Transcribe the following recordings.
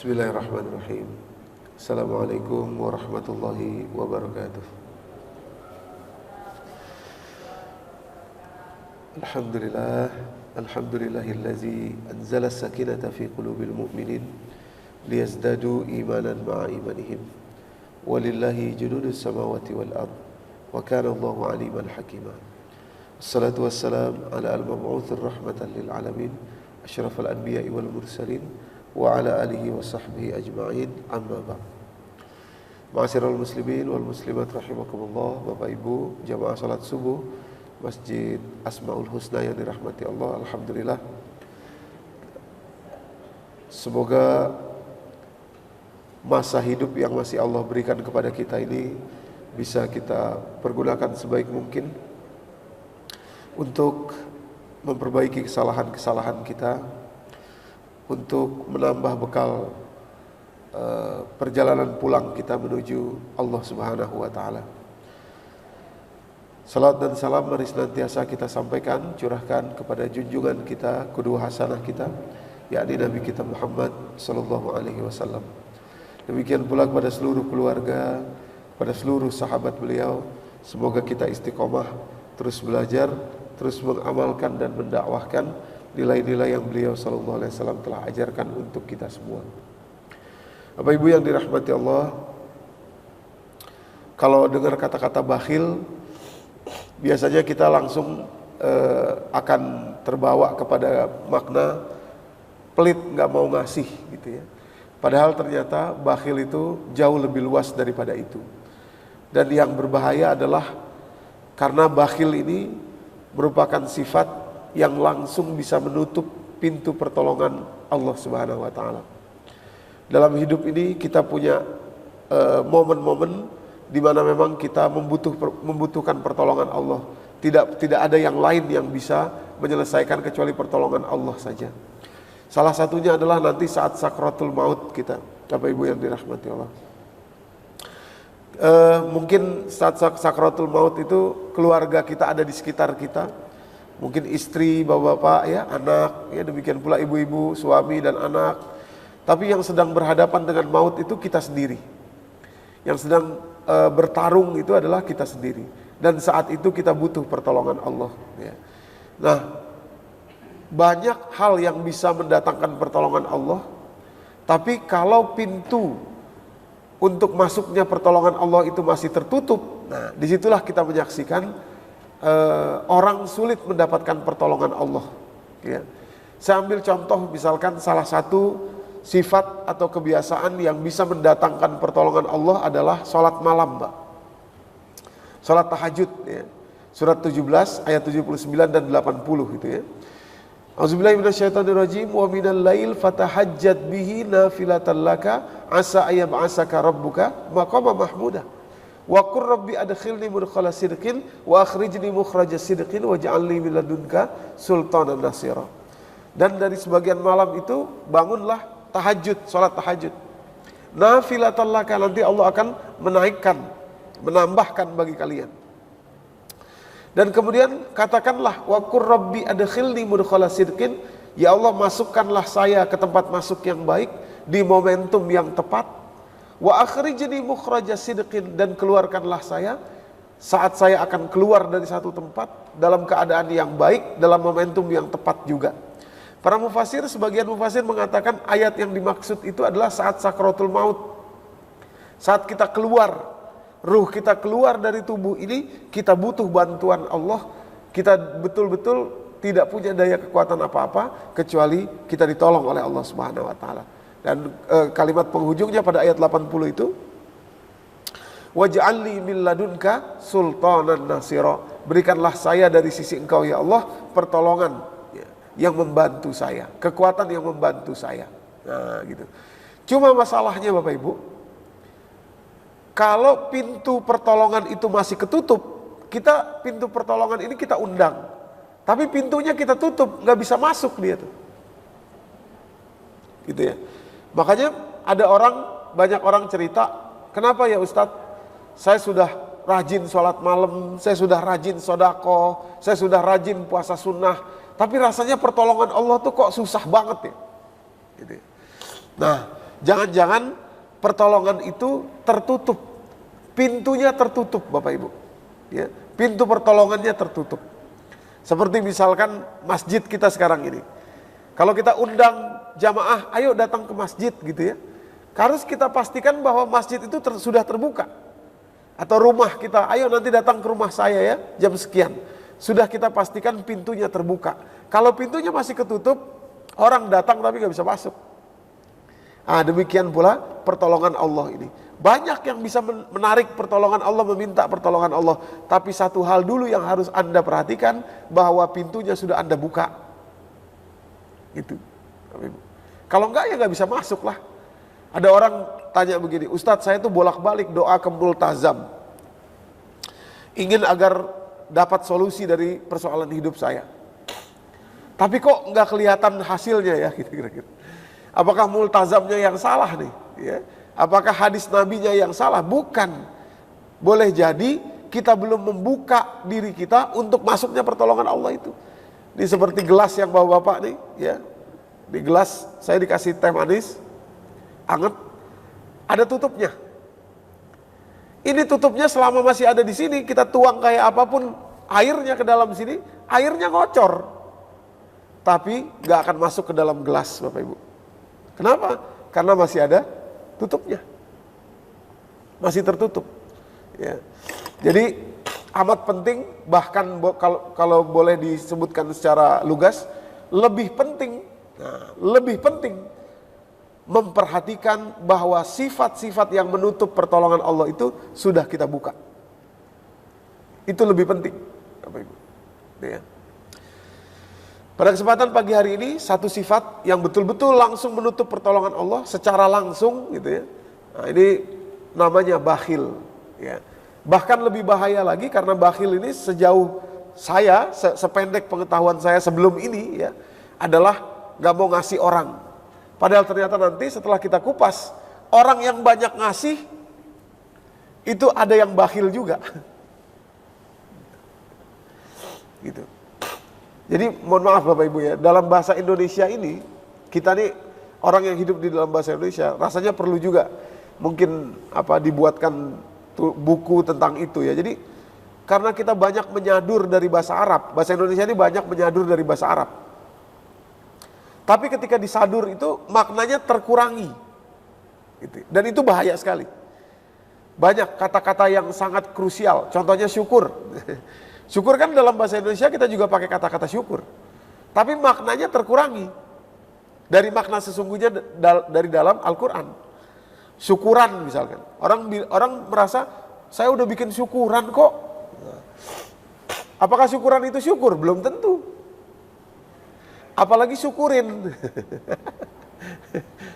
Bismillahirrahmanirrahim. Assalamualaikum warahmatullahi wabarakatuh. Alhamdulillahillazi anzala as-sakinata fi qulubil mu'minin liyazdadu imanan ma'a imanihim. Walillahi junudus samawati wal ard wa kana Allahu aliman hakima. Assalatu wassalam ala al-mab'utsir rahmatan lil alamin asyrafal anbiya'i wal mursalin wa ala alihi wa sahbihi ajma'in, amma ba'd. Ma'asyiral muslimin wal muslimat rahimakumullah, Bapak Ibu jamaah salat subuh Masjid Asmaul Husna yang dirahmati Allah. Alhamdulillah, semoga masa hidup yang masih Allah berikan kepada kita ini bisa kita pergunakan sebaik mungkin untuk memperbaiki kesalahan-kesalahan kita, untuk menambah bekal perjalanan pulang kita menuju Allah Subhanahu wa taala. Salat dan salam mari senantiasa kita sampaikan, curahkan kepada junjungan kita, qudwah hasanah kita, yakni Nabi kita Muhammad sallallahu alaihi wasallam. Demikian pula kepada seluruh keluarga, kepada seluruh sahabat beliau. Semoga kita istiqomah, terus belajar, terus mengamalkan dan mendakwahkan nilai-nilai yang beliau sallallahu alaihi wasallam telah ajarkan untuk kita semua. Bapak Ibu yang dirahmati Allah, kalau dengar kata-kata bakhil, biasanya kita langsung akan terbawa kepada makna pelit, nggak mau ngasih gitu ya. Padahal ternyata bakhil itu jauh lebih luas daripada itu. Dan yang berbahaya adalah karena bakhil ini merupakan sifat yang langsung bisa menutup pintu pertolongan Allah Subhanahu wa taala. Dalam hidup ini kita punya momen-momen di mana memang kita membutuhkan pertolongan Allah. Tidak ada yang lain yang bisa menyelesaikan kecuali pertolongan Allah saja. Salah satunya adalah nanti saat sakratul maut kita, Bapak Ibu yang dirahmati Allah. Mungkin saat sakratul maut itu keluarga kita ada di sekitar kita. Mungkin istri, bapak-bapak, ya, anak, ya, demikian pula ibu-ibu, suami dan anak. Tapi yang sedang berhadapan dengan maut itu kita sendiri. Yang sedang bertarung itu adalah kita sendiri. Dan saat itu kita butuh pertolongan Allah. Ya. Nah, banyak hal yang bisa mendatangkan pertolongan Allah. Tapi kalau pintu untuk masuknya pertolongan Allah itu masih tertutup, nah disitulah kita menyaksikan orang sulit mendapatkan pertolongan Allah. Ya. Saya ambil contoh, misalkan salah satu sifat atau kebiasaan yang bisa mendatangkan pertolongan Allah adalah sholat malam, Mbak. Sholat tahajud, ya. Surat 17 ayat 79 dan 80 gitu ya. Auzubillahi minasyaitonirrajim, wa minal lail fatahajjat bihi nafilatan laka asa ayyab'asaka rabbuka maqama mahmuda. Wa qur rabbi adkhilni mudkhala sidqin wa akhrijni mukhraja sidqin waj'alni min ladunka sultanan nasira. Dan dari sebagian malam itu bangunlah tahajud, salat tahajud. Nafilatan laka, nanti Allah akan menaikkan, menambahkan bagi kalian. Dan kemudian katakanlah wa qur rabbi adkhilni mudkhala sidqin, ya Allah masukkanlah saya ke tempat masuk yang baik di momentum yang tepat. Wa akhrijni mukhraja sidqin, dan keluarkanlah saya saat saya akan keluar dari satu tempat dalam keadaan yang baik, dalam momentum yang tepat juga. Para mufasir, sebagian mufasir mengatakan ayat yang dimaksud itu adalah saat sakratul maut. Saat kita keluar, ruh kita keluar dari tubuh ini, kita butuh bantuan Allah. Kita betul-betul tidak punya daya kekuatan apa-apa kecuali kita ditolong oleh Allah Subhanahu wa taala. Dan kalimat penghujungnya pada ayat 80 itu, waj'alni min ladunka sultanan nasira, berikanlah saya dari sisi engkau ya Allah pertolongan yang membantu saya, kekuatan yang membantu saya. Nah gitu. Cuma masalahnya Bapak Ibu, kalau pintu pertolongan itu masih ketutup, pintu pertolongan ini kita undang, tapi pintunya kita tutup, nggak bisa masuk dia tuh. Gitu ya. Makanya banyak orang cerita, kenapa ya Ustadz, saya sudah rajin sholat malam, saya sudah rajin sodako, saya sudah rajin puasa sunnah, tapi rasanya pertolongan Allah tuh kok susah banget ya. Gitu. Nah, Jangan-jangan pertolongan itu tertutup, pintunya tertutup Bapak Ibu. Ya, pintu pertolongannya tertutup. Seperti misalkan masjid kita sekarang ini. Kalau kita undang jamaah, ayo datang ke masjid gitu ya. Harus kita pastikan bahwa masjid itu sudah terbuka. Atau rumah kita, ayo nanti datang ke rumah saya ya, jam sekian. Sudah kita pastikan pintunya terbuka. Kalau pintunya masih ketutup, orang datang tapi gak bisa masuk. Demikian pula pertolongan Allah ini. Banyak yang bisa menarik pertolongan Allah, meminta pertolongan Allah. Tapi satu hal dulu yang harus Anda perhatikan, bahwa pintunya sudah Anda buka. Itu. Kalau enggak ya gak bisa masuk lah. Ada orang tanya begini, Ustadz saya tuh bolak-balik doa ke multazam. Ingin agar dapat solusi dari persoalan hidup saya. Tapi kok nggak kelihatan hasilnya ya, kira-kira. Apakah multazamnya yang salah nih? Ya? Apakah hadis nabinya yang salah? Bukan. Boleh jadi kita belum membuka diri kita untuk masuknya pertolongan Allah itu. Ini seperti gelas yang bawa Bapak nih, ya. Di gelas saya dikasih teh manis, anget, ada tutupnya. Ini tutupnya selama masih ada di sini, kita tuang kayak apapun airnya ke dalam sini, airnya ngocor. Tapi gak akan masuk ke dalam gelas Bapak Ibu. Kenapa? Karena masih ada tutupnya. Masih tertutup. Ya. Jadi amat penting, bahkan kalau boleh disebutkan secara lugas, lebih penting memperhatikan bahwa sifat-sifat yang menutup pertolongan Allah itu sudah kita buka. Itu lebih penting, Bapak Ibu. Ya. Pada kesempatan pagi hari ini, satu sifat yang betul-betul langsung menutup pertolongan Allah secara langsung, gitu ya. Nah, ini namanya bakhil. Ya. Bahkan lebih bahaya lagi karena bakhil ini sejauh saya, sependek pengetahuan saya sebelum ini, ya, adalah gak mau ngasih orang. Padahal ternyata nanti setelah kita kupas, orang yang banyak ngasih, itu ada yang bakhil juga. Gitu. Jadi mohon maaf Bapak Ibu ya, dalam bahasa Indonesia ini, kita nih orang yang hidup di dalam bahasa Indonesia, rasanya perlu juga mungkin dibuatkan buku tentang itu ya. Jadi karena kita banyak menyadur dari bahasa Arab, bahasa Indonesia ini banyak menyadur dari bahasa Arab. Tapi ketika disadur itu maknanya terkurangi. Gitu. Dan itu bahaya sekali. Banyak kata-kata yang sangat krusial, contohnya syukur. Syukur kan dalam bahasa Indonesia kita juga pakai kata-kata syukur. Tapi maknanya terkurangi. Dari makna sesungguhnya dari dalam Al-Quran. Syukuran misalkan. Orang merasa, saya udah bikin syukuran kok. Apakah syukuran itu syukur? Belum tentu. Apalagi syukurin.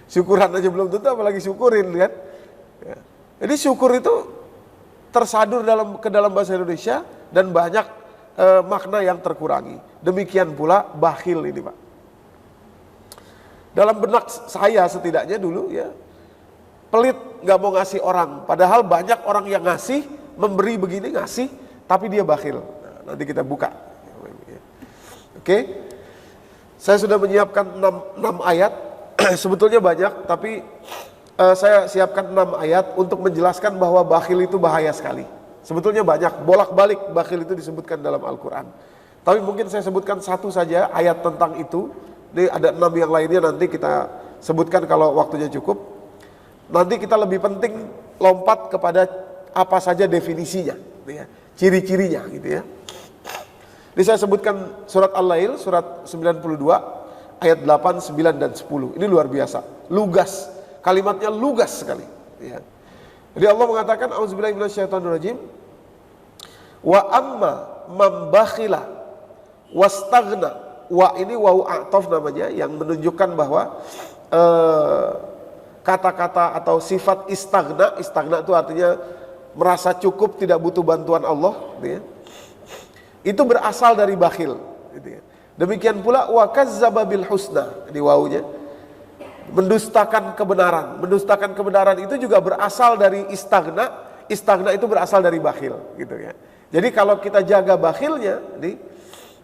Syukuran aja belum tentu, apalagi syukurin kan. Jadi syukur itu tersadur ke dalam bahasa Indonesia dan banyak makna yang terkurangi. Demikian pula bakhil ini Pak. Dalam benak saya setidaknya dulu ya, pelit gak mau ngasih orang. Padahal banyak orang yang ngasih, memberi begini ngasih, tapi dia bakhil. Nah, nanti kita buka. Oke, saya sudah menyiapkan 6 ayat. Sebetulnya banyak, tapi saya siapkan 6 ayat untuk menjelaskan bahwa bakhil itu bahaya sekali. Sebetulnya banyak, bolak-balik bakhil itu disebutkan dalam Al-Quran. Tapi mungkin saya sebutkan satu saja ayat tentang itu. Ini ada 6 yang lainnya nanti kita sebutkan kalau waktunya cukup. Nanti kita lebih penting lompat kepada apa saja definisinya, ya, ciri-cirinya gitu ya. Ini saya sebutkan surat Al-Lail, surat 92, ayat 8, 9, dan 10. Ini luar biasa, lugas, kalimatnya lugas sekali. Ya. Jadi Allah mengatakan, A'udzubillahi minasyaitonirrajim, wa amma man bakhila wastaghna. Wa ini wau a'taf namanya, yang menunjukkan bahwa kata-kata atau sifat istaghna itu artinya merasa cukup, tidak butuh bantuan Allah, gitu ya. Itu berasal dari bakhil, gitu ya. Demikian pula wa kazzaba bil husna, ini wawunya, mendustakan kebenaran. Mendustakan kebenaran itu juga berasal dari istaghna. Istaghna itu berasal dari bakhil, gitu ya. Jadi kalau kita jaga bakhilnya,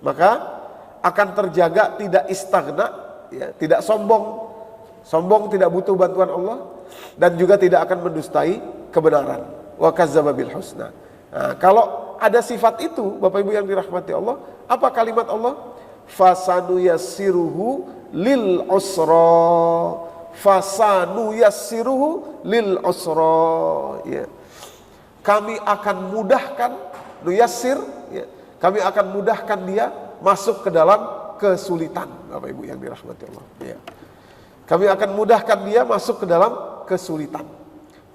maka akan terjaga tidak istaghna, ya, tidak sombong, sombong, tidak butuh bantuan Allah, dan juga tidak akan mendustai kebenaran. Wa kazzaba bil husna. Nah, kalau ada sifat itu, Bapak Ibu yang dirahmati Allah, apa kalimat Allah? Fasanu yassiruhu lil usra. Fasanu yassiruhu lil usra. Ya. Kami akan mudahkan, nuyassir, ya. Kami akan mudahkan dia masuk ke dalam kesulitan, Bapak Ibu yang dirahmati Allah. Ya. Kami akan mudahkan dia masuk ke dalam kesulitan.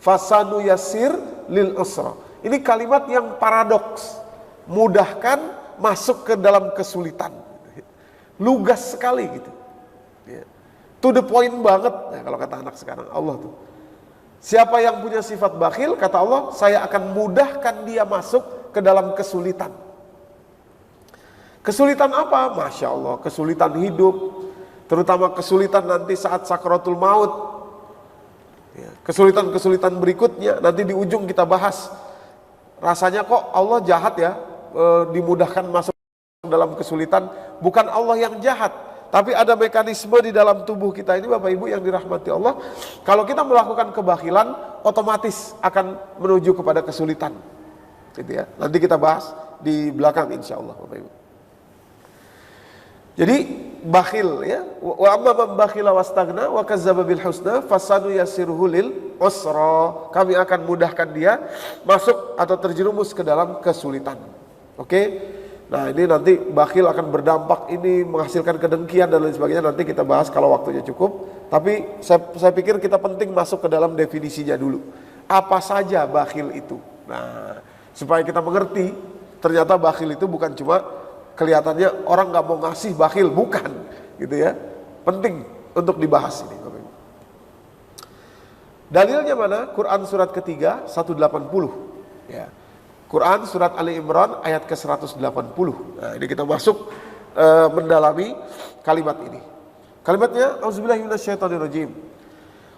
Fasanu yassir lil usra. Ini kalimat yang paradoks. Mudahkan masuk ke dalam kesulitan. Lugas sekali gitu. Ya. To the point banget, nah, kalau kata anak sekarang Allah tuh. Siapa yang punya sifat bakhil, kata Allah, saya akan mudahkan dia masuk ke dalam kesulitan. Kesulitan apa? Masya Allah, kesulitan hidup, terutama kesulitan nanti saat sakratul maut. Ya, kesulitan-kesulitan berikutnya, nanti di ujung kita bahas. Rasanya kok Allah jahat ya, dimudahkan masuk dalam kesulitan. Bukan Allah yang jahat, tapi ada mekanisme di dalam tubuh kita ini, Bapak Ibu yang dirahmati Allah. Kalau kita melakukan kebakhilan, otomatis akan menuju kepada kesulitan. Gitu ya. Nanti kita bahas di belakang insya Allah, Bapak Ibu. Jadi bakhil ya, wa amma man bakhila wastagna wa kazzaba bil husna fasanu yassiruhu lil usra. Kami akan mudahkan dia masuk atau terjerumus ke dalam kesulitan. Oke? Nah, ini nanti bakhil akan berdampak, ini menghasilkan kedengkian dan lain sebagainya, nanti kita bahas kalau waktunya cukup. Tapi saya pikir kita penting masuk ke dalam definisinya dulu. Apa saja bakhil itu? Nah, supaya kita mengerti ternyata bakhil itu bukan cuma kelihatannya orang nggak mau ngasih bakhil, bukan, gitu ya. Penting untuk dibahas ini, Bapak Ibu. Dalilnya mana? Quran surat ketiga 180. Ya. Quran surat Ali Imran ayat ke 180. Nah, ini kita masuk mendalami kalimat ini. Kalimatnya, auzubillahi minasyaitonirrajim.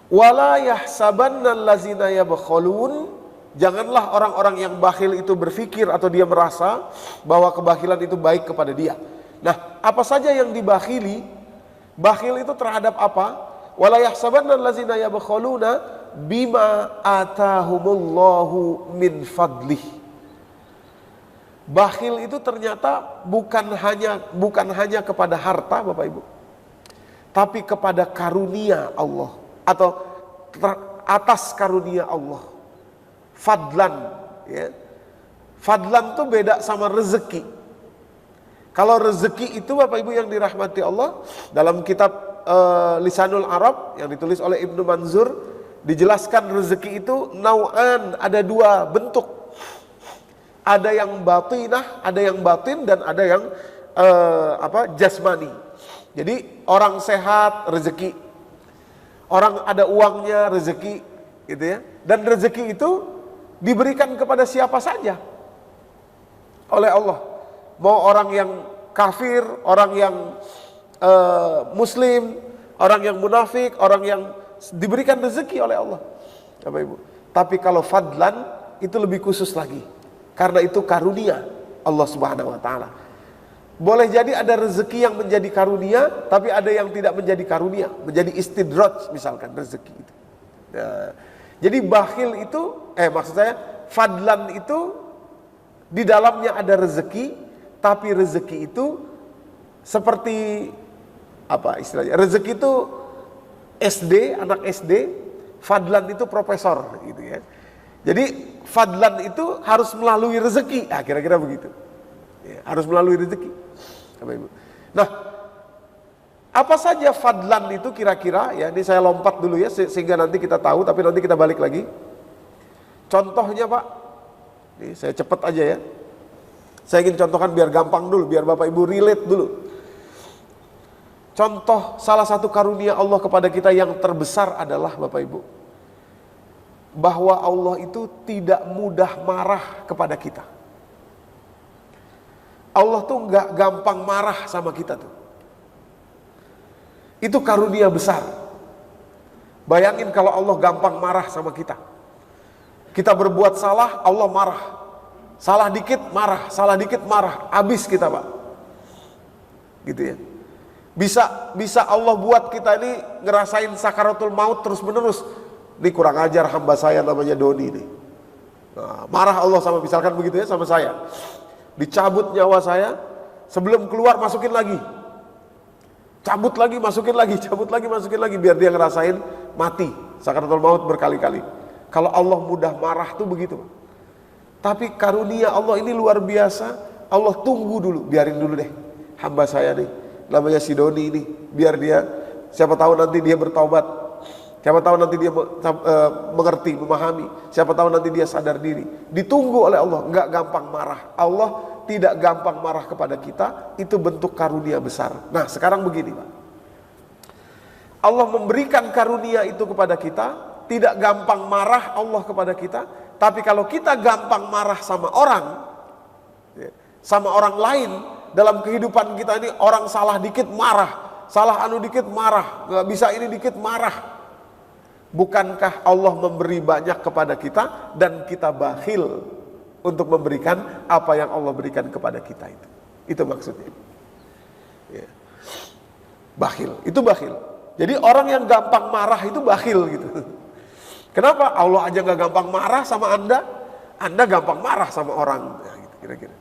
Wala yahsabannal ladzina yabkhulun. Janganlah orang-orang yang bakhil itu berpikir atau dia merasa bahwa kebakhilan itu baik kepada dia. Nah, apa saja yang dibakhili? Bakhil itu terhadap apa? Wala yahsabanna allazina yabkhuluna bima atahumullahu min fadlih. Bakhil itu ternyata bukan hanya kepada harta, Bapak Ibu, tapi kepada karunia Allah atau atas karunia Allah. Fadlan, ya. Fadlan itu beda sama rezeki. Kalau rezeki itu, Bapak Ibu yang dirahmati Allah, dalam kitab Lisanul Arab yang ditulis oleh Ibnu Manzur, dijelaskan rezeki itu nau'an, ada dua bentuk. Ada yang batinah, ada yang batin, dan ada yang jasmani. Jadi orang sehat rezeki, orang ada uangnya rezeki, gitu ya. Dan rezeki itu diberikan kepada siapa saja oleh Allah. Mau orang yang kafir, orang yang muslim, orang yang munafik, orang yang diberikan rezeki oleh Allah, Bapak Ibu. Tapi kalau fadlan itu lebih khusus lagi, karena itu karunia Allah Subhanahu wa taala. Boleh jadi ada rezeki yang menjadi karunia, tapi ada yang tidak menjadi karunia, menjadi istidraj misalkan rezeki itu. Nah, jadi bakhil itu, maksud saya fadlan itu di dalamnya ada rezeki, tapi rezeki itu seperti apa istilahnya? Rezeki itu SD, anak SD, fadlan itu profesor, gitu ya. Jadi fadlan itu harus melalui rezeki, kira-kira begitu. Ya, harus melalui rezeki, Bapak Ibu. Nah, apa saja fadlan itu kira-kira? Ya, ini saya lompat dulu ya, sehingga nanti kita tahu, tapi nanti kita balik lagi. Contohnya, Pak, ini saya cepat aja ya. Saya ingin contohkan biar gampang dulu, biar Bapak Ibu relate dulu. Contoh salah satu karunia Allah kepada kita yang terbesar adalah, Bapak Ibu, bahwa Allah itu tidak mudah marah kepada kita. Allah tuh nggak gampang marah sama kita tuh. Itu karunia besar. Bayangin kalau Allah gampang marah sama kita. Kita berbuat salah, Allah marah. Salah dikit marah, salah dikit marah, habis kita, Pak. Gitu ya. Bisa Allah buat kita ini ngerasain sakaratul maut terus menerus. Ini kurang ajar hamba saya namanya Doni nih. Nah, marah Allah sama, misalkan begitu ya, sama saya. Dicabut nyawa saya, sebelum keluar masukin lagi. Cabut lagi, masukin lagi, cabut lagi, masukin lagi, biar dia ngerasain mati, sakaratul maut berkali-kali. Kalau Allah mudah marah tuh begitu. Tapi karunia Allah ini luar biasa. Allah tunggu dulu, biarin dulu deh hamba saya nih, namanya si Doni ini, biar dia, siapa tahu nanti dia bertaubat, siapa tahu nanti dia mengerti, memahami, siapa tahu nanti dia sadar diri. Ditunggu oleh Allah, nggak gampang marah. Allah tidak gampang marah kepada kita, itu bentuk karunia besar. Nah sekarang begini Pak, Allah memberikan karunia itu kepada kita, tidak gampang marah Allah kepada kita. Tapi kalau kita gampang marah sama orang lain, dalam kehidupan kita ini orang salah dikit marah, salah anu dikit marah, nggak bisa ini dikit marah. Bukankah Allah memberi banyak kepada kita dan kita bakhil untuk memberikan apa yang Allah berikan kepada kita itu? Itu maksudnya. Ya. Bakhil, itu bakhil. Jadi orang yang gampang marah itu bakhil gitu. Kenapa? Allah aja nggak gampang marah sama Anda gampang marah sama orang. Nah, gitu, kira-kira.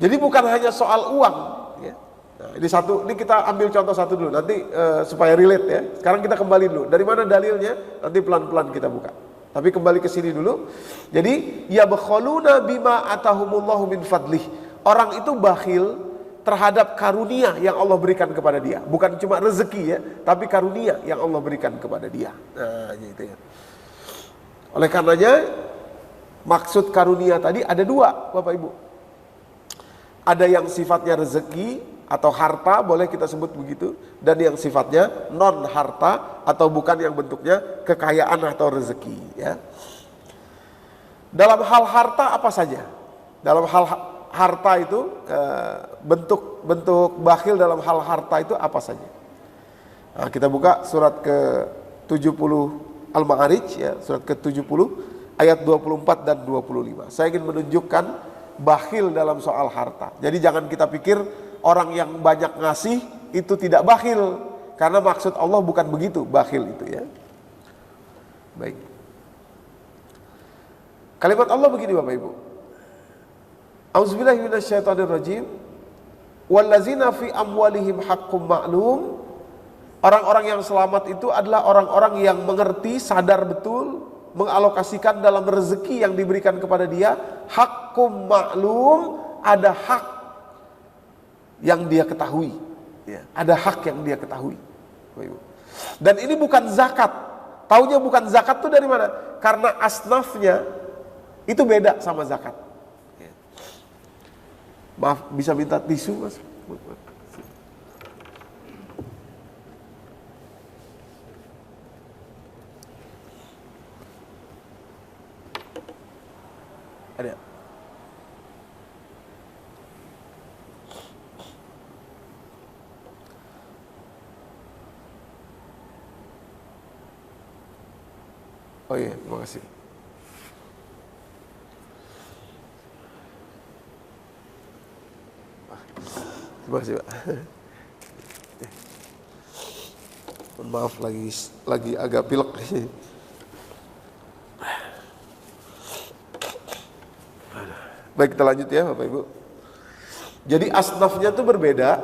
Jadi bukan hanya soal uang. Ya. Nah, ini kita ambil contoh satu dulu, nanti supaya relate ya. Sekarang kita kembali dulu. Dari mana dalilnya? Nanti pelan-pelan kita buka. Tapi kembali ke sini dulu. Jadi yabkhuluna bima atahumullahu min fadlih. Orang itu bakhil terhadap karunia yang Allah berikan kepada dia. Bukan cuma rezeki ya, tapi karunia yang Allah berikan kepada dia. Nah, gitu ya. Oleh karenanya maksud karunia tadi ada dua, Bapak Ibu. Ada yang sifatnya rezeki atau harta, boleh kita sebut begitu, dan yang sifatnya non harta atau bukan yang bentuknya kekayaan atau rezeki ya. Dalam hal harta apa saja? Dalam hal harta itu bentuk bakhil dalam hal harta itu apa saja? Nah, kita buka surat ke-70 Al-Ma'arij ya, surat ke-70 ayat 24 dan 25. Saya ingin menunjukkan bakhil dalam soal harta. Jadi jangan kita pikir orang yang banyak ngasih itu tidak bakhil, karena maksud Allah bukan begitu bakhil itu ya. Baik. Kalimat Allah begini Bapak Ibu. Auzubillahi minasyaitonirrajim. Wallazina fi amwalihim haqqum ma'lum. Orang-orang yang selamat itu adalah orang-orang yang mengerti, sadar betul, mengalokasikan dalam rezeki yang diberikan kepada dia. Haqqum ma'lum, ada hak yang dia ketahui ya, ada hak yang dia ketahui. Dan ini bukan zakat. Taunya bukan zakat tuh dari mana? Karena asnafnya itu beda sama zakat ya. Maaf, bisa minta tisu Mas? Ada. Oh iya, terima kasih. Terima kasih Pak. Maaf lagi agak pilek. Baik, kita lanjut ya Bapak Ibu. Jadi asnafnya itu berbeda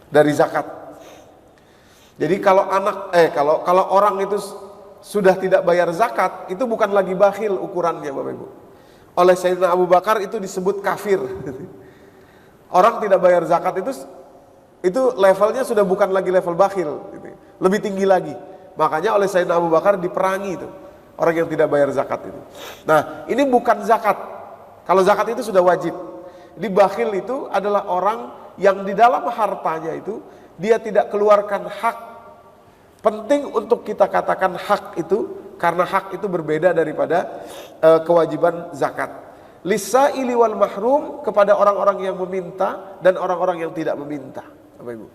dari zakat. Jadi kalau kalau orang itu sudah tidak bayar zakat, itu bukan lagi bakhil ukurannya Bapak Ibu. Oleh Sayyidina Abu Bakar itu disebut kafir. Orang tidak bayar zakat itu levelnya sudah bukan lagi level bakhil, gitu. Lebih tinggi lagi. Makanya oleh Sayyidina Abu Bakar diperangi itu orang yang tidak bayar zakat itu. Nah, ini bukan zakat. Kalau zakat itu sudah wajib. Jadi bakhil itu adalah orang yang di dalam hartanya itu dia tidak keluarkan hak. Penting untuk kita katakan hak itu, karena hak itu berbeda daripada kewajiban zakat. Lisaili wal mahrum, kepada orang-orang yang meminta dan orang-orang yang tidak meminta. Bapak Ibu.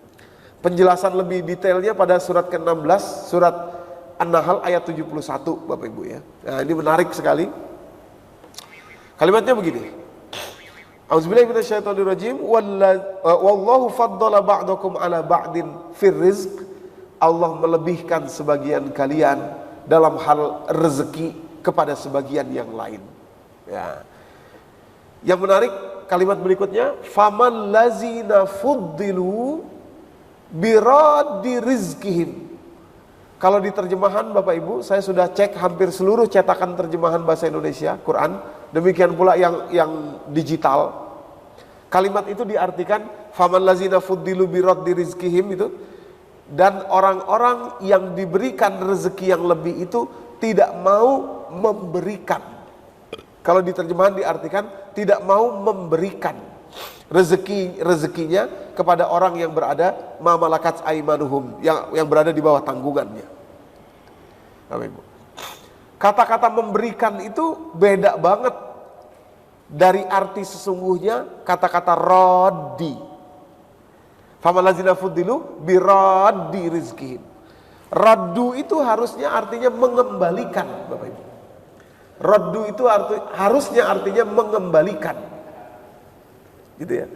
Penjelasan lebih detailnya pada surat ke-16, surat An-Nahl ayat 71 Bapak Ibu ya. Nah, ini menarik sekali. Kalimatnya begini. A'udzubillahi minasyaitonirrajim. Wallahu faddala ba'dakum ala ba'din fir rizq. Allah melebihkan sebagian kalian dalam hal rezeki kepada sebagian yang lain. Ya. Yang menarik kalimat berikutnya, faman lazina fuddilu biraddi rizqihim. Kalau di terjemahan Bapak Ibu, saya sudah cek hampir seluruh cetakan terjemahan bahasa Indonesia Quran, demikian pula yang digital. Kalimat itu diartikan faman lazina fuddilu biraddi rizqihim itu, dan orang-orang yang diberikan rezeki yang lebih itu tidak mau memberikan. Kalau di terjemahan diartikan tidak mau memberikan rezekinya kepada orang yang berada ma malakat aimanuhum, yang berada di bawah tanggungannya. Bapak Ibu, kata-kata memberikan itu beda banget dari arti sesungguhnya kata-kata raddi. Faman lazina fuddilu biraddi rizqihim. Raddu itu harusnya artinya mengembalikan, Bapak Ibu. Raddu itu harusnya artinya mengembalikan. Gitu ya.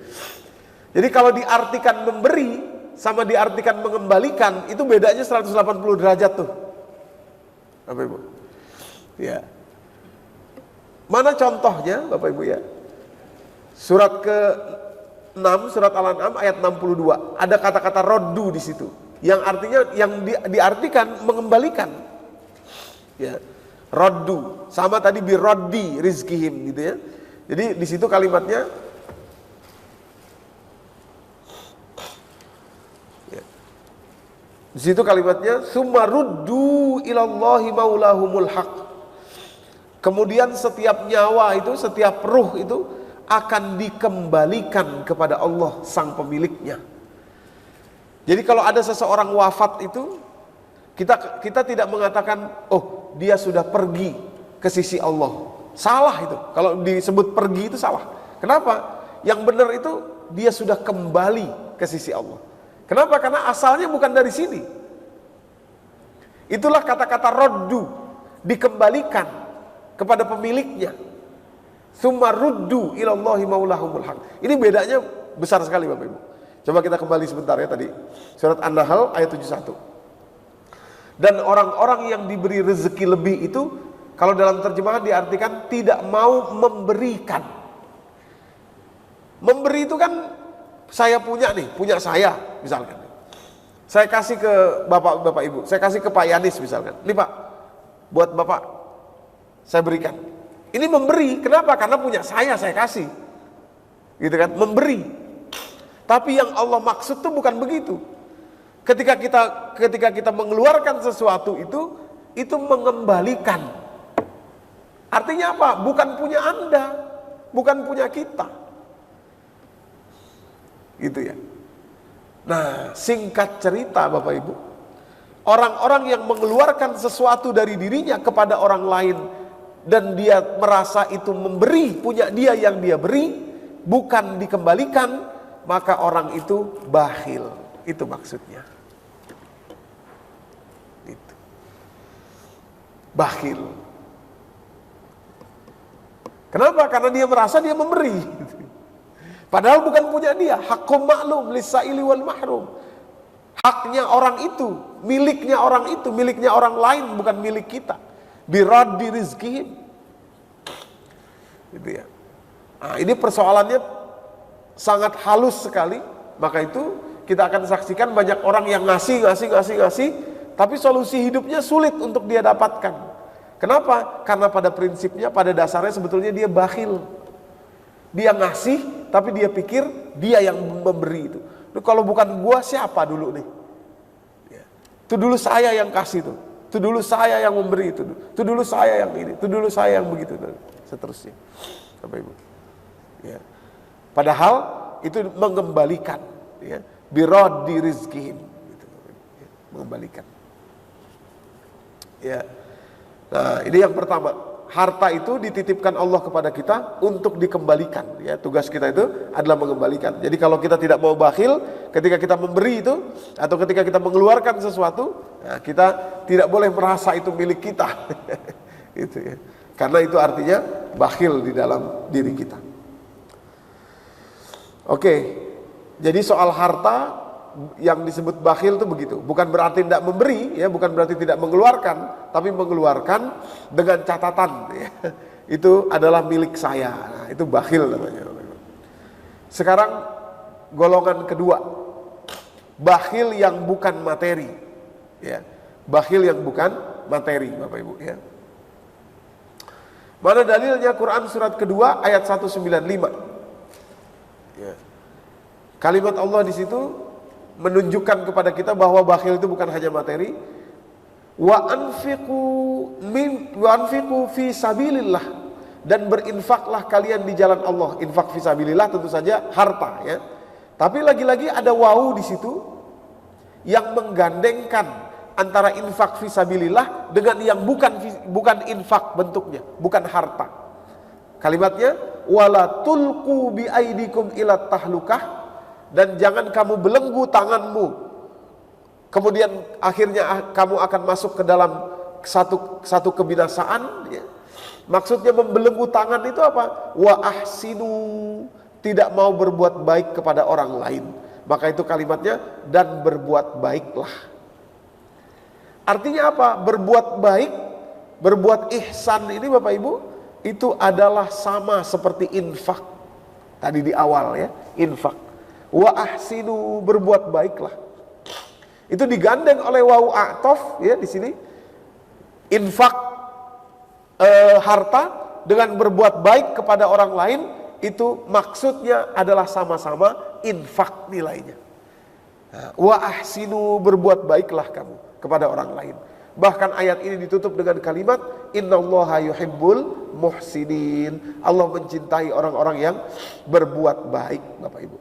Jadi kalau diartikan memberi sama diartikan mengembalikan, itu bedanya 180 derajat tuh. Bapak Ibu. Ya. Mana contohnya Bapak Ibu ya? Surat ke-6, surat Al-An'am ayat 62. Ada kata-kata raddu di situ. Yang artinya diartikan mengembalikan. Ya. Raddu sama tadi biraddi rizqihim gitu ya. Jadi di situ kalimatnya di situ kalimatnya summa ruddu ilallahi maulahumul haq. Kemudian setiap nyawa itu, setiap ruh itu akan dikembalikan kepada Allah sang pemiliknya. Jadi kalau ada seseorang wafat itu kita tidak mengatakan oh dia sudah pergi ke sisi Allah. Salah itu. Kalau disebut pergi itu salah. Kenapa? Yang benar itu dia sudah kembali ke sisi Allah. Kenapa? Karena asalnya bukan dari sini. Itulah kata-kata raddu, dikembalikan kepada pemiliknya. Summa ruddu ilallahi maulahumul haq. Ini bedanya besar sekali Bapak Ibu. Coba kita kembali sebentar ya tadi. Surat An-Nahl ayat 71. Dan orang-orang yang diberi rezeki lebih itu, kalau dalam terjemahan diartikan tidak mau memberikan. Memberi itu kan saya punya nih, punya saya misalkan. Saya kasih ke Bapak Ibu, saya kasih ke Pak Yanis misalkan. Ini Pak, buat Bapak saya berikan. Ini memberi, kenapa? Karena punya saya kasih. Gitu kan, memberi. Tapi yang Allah maksud tuh bukan begitu. Ketika kita mengeluarkan sesuatu itu mengembalikan. Artinya apa? Bukan punya Anda, bukan punya kita. Gitu ya. Nah, singkat cerita Bapak Ibu, orang-orang yang mengeluarkan sesuatu dari dirinya kepada orang lain dan dia merasa itu memberi, punya dia yang dia beri, bukan dikembalikan, maka orang itu bakhil. Itu maksudnya. Itu. Bakhil. Kenapa? Karena dia merasa dia memberi. Padahal bukan punya dia. Haqqum ma'lum lis-sa'ili wal mahrum. Haknya orang itu, miliknya orang lain, bukan milik kita. Biraddi rizqihim. Gitu ya. Nah, ini persoalannya sangat halus sekali. Maka itu kita akan saksikan banyak orang yang ngasih, tapi solusi hidupnya sulit untuk dia dapatkan. Kenapa? Karena pada prinsipnya, pada dasarnya sebetulnya dia bakhil. Dia ngasih, tapi dia pikir dia yang memberi itu. Kalau bukan gua siapa dulu nih? Ya. Itu dulu saya yang kasih tuh. Itu dulu saya yang memberi itu. Itu dulu saya yang ini. Itu dulu saya yang begitu. Seterusnya. Bapak Ibu. Ya. Padahal itu mengembalikan. Ya. Biraddi rizqihim. Gitu. Ya. Mengembalikan. Ya. Nah, ini yang pertama. Harta itu dititipkan Allah kepada kita untuk dikembalikan. Ya, tugas kita itu adalah mengembalikan. Jadi kalau kita tidak mau bakhil, ketika kita memberi itu, atau ketika kita mengeluarkan sesuatu, nah kita tidak boleh merasa itu milik kita. Itu ya. Karena itu artinya bakhil di dalam diri kita. Oke, jadi soal harta yang disebut bakhil itu begitu. Bukan berarti tidak memberi, ya, bukan berarti tidak mengeluarkan, tapi mengeluarkan dengan catatan, ya. Itu adalah milik saya. Nah, itu bakhil namanya. Sekarang golongan kedua, bakhil yang bukan materi, ya. Bakhil yang bukan materi, Bapak Ibu, ya. Mana dalilnya? Quran surat kedua ayat 195. Ya. Kalimat Allah di situ menunjukkan kepada kita bahwa bakhil itu bukan hanya materi. Wa anfiqu fi sabilillah, dan berinfaklah kalian di jalan Allah. Infak fi sabilillah tentu saja harta, ya. Tapi lagi-lagi ada wawu di situ yang menggandengkan antara infak fi sabilillah dengan yang bukan infak bentuknya, bukan harta. Kalimatnya wala tulqu bi aidikum ila tahlukah, dan jangan kamu belenggu tanganmu, kemudian akhirnya kamu akan masuk ke dalam satu kebinasaan, ya. Maksudnya membelenggu tangan itu apa? Wa ahsinu, tidak mau berbuat baik kepada orang lain. Maka itu kalimatnya dan berbuat baiklah. Artinya apa? Berbuat baik, berbuat ihsan ini Bapak Ibu, itu adalah sama seperti infak tadi di awal, ya, infak. Wa ahsinu, berbuat baiklah. Itu digandeng oleh wawu a'tof, ya, di sini. Infak harta dengan berbuat baik kepada orang lain, itu maksudnya adalah sama-sama infak nilainya. Wa ahsinu, berbuat baiklah kamu kepada orang lain. Bahkan ayat ini ditutup dengan kalimat innallaha yuhibbul muhsinin. Allah mencintai orang-orang yang berbuat baik, Bapak Ibu.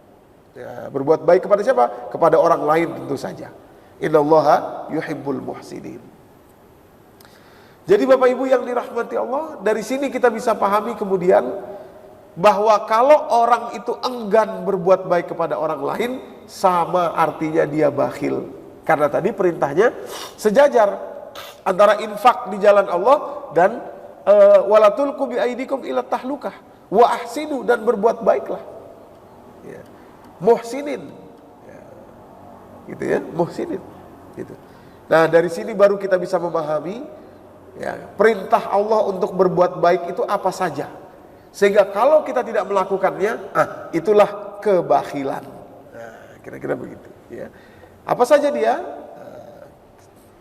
Ya, berbuat baik kepada siapa? Kepada orang lain tentu saja. Innallaha yuhibbul muhsinin. Jadi Bapak Ibu yang dirahmati Allah, dari sini kita bisa pahami kemudian bahwa kalau orang itu enggan berbuat baik kepada orang lain, sama artinya dia bakhil. Karena tadi perintahnya sejajar antara infak di jalan Allah dan wala tulqu bi aidikum ila tahlukah wa ahsinu, dan berbuat baiklah. Ya. Muhsinin, ya. Gitu ya, muhsinin. Gitu. Nah dari sini baru kita bisa memahami, ya, perintah Allah untuk berbuat baik itu apa saja. Sehingga kalau kita tidak melakukannya, itulah kebakhilan. Nah, kira-kira begitu. Ya. Apa saja dia?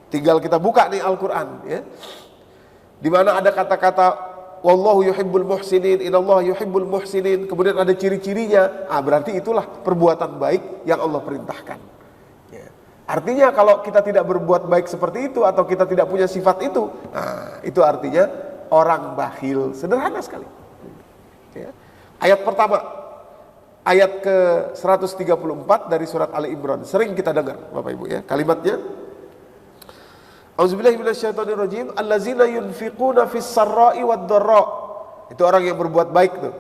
Tinggal kita buka nih Al-Quran, ya. Di mana ada kata-kata wallahu yuhibbul muhsinin, innallaha yuhibbul muhsinin, kemudian ada ciri-cirinya. Berarti itulah perbuatan baik yang Allah perintahkan. Ya. Artinya kalau kita tidak berbuat baik seperti itu, atau kita tidak punya sifat itu, itu artinya orang bakhil. Sederhana sekali. Ya. Ayat pertama, ayat ke 134 dari surat Ali Imran. Sering kita dengar Bapak Ibu, ya, kalimatnya Auzubillahi minasyaitonirrajim, allazina yunfiquna fis sarra'i wad dharra. Itu orang yang berbuat baik tuh.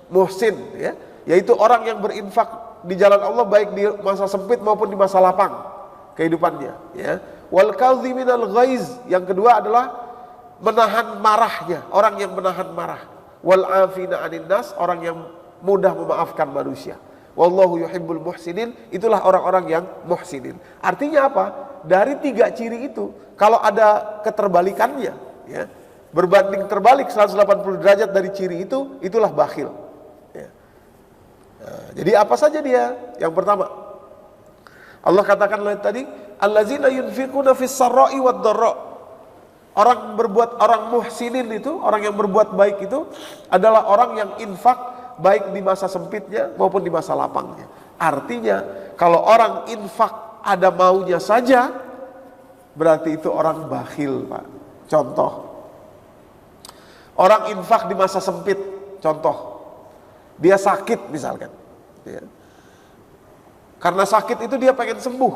Muhsin, ya, yaitu orang yang berinfak di jalan Allah baik di masa sempit maupun di masa lapang kehidupannya, ya. Wal kadhiminal ghaiz, yang kedua adalah menahan marahnya, orang yang menahan marah. Wal afina 'anil nas, orang yang mudah memaafkan manusia. Wallahu yuhibbul muhsinin, itulah orang-orang yang muhsinin. Artinya apa? Dari tiga ciri itu, kalau ada keterbalikannya, ya, berbanding terbalik 180 derajat dari ciri itu, itulah bakhil. Ya. Nah, jadi apa saja dia? Yang pertama, Allah katakan tadi, allazina yunfiquna fis sarra'i wad dharra. Orang muhsinin itu, orang yang berbuat baik itu adalah orang yang infak baik di masa sempitnya maupun di masa lapangnya. Artinya, kalau orang infak ada maunya saja, berarti itu orang bakhil, Pak. Contoh, orang infak di masa sempit, contoh, dia sakit misalkan, ya. Karena sakit itu dia pengen sembuh.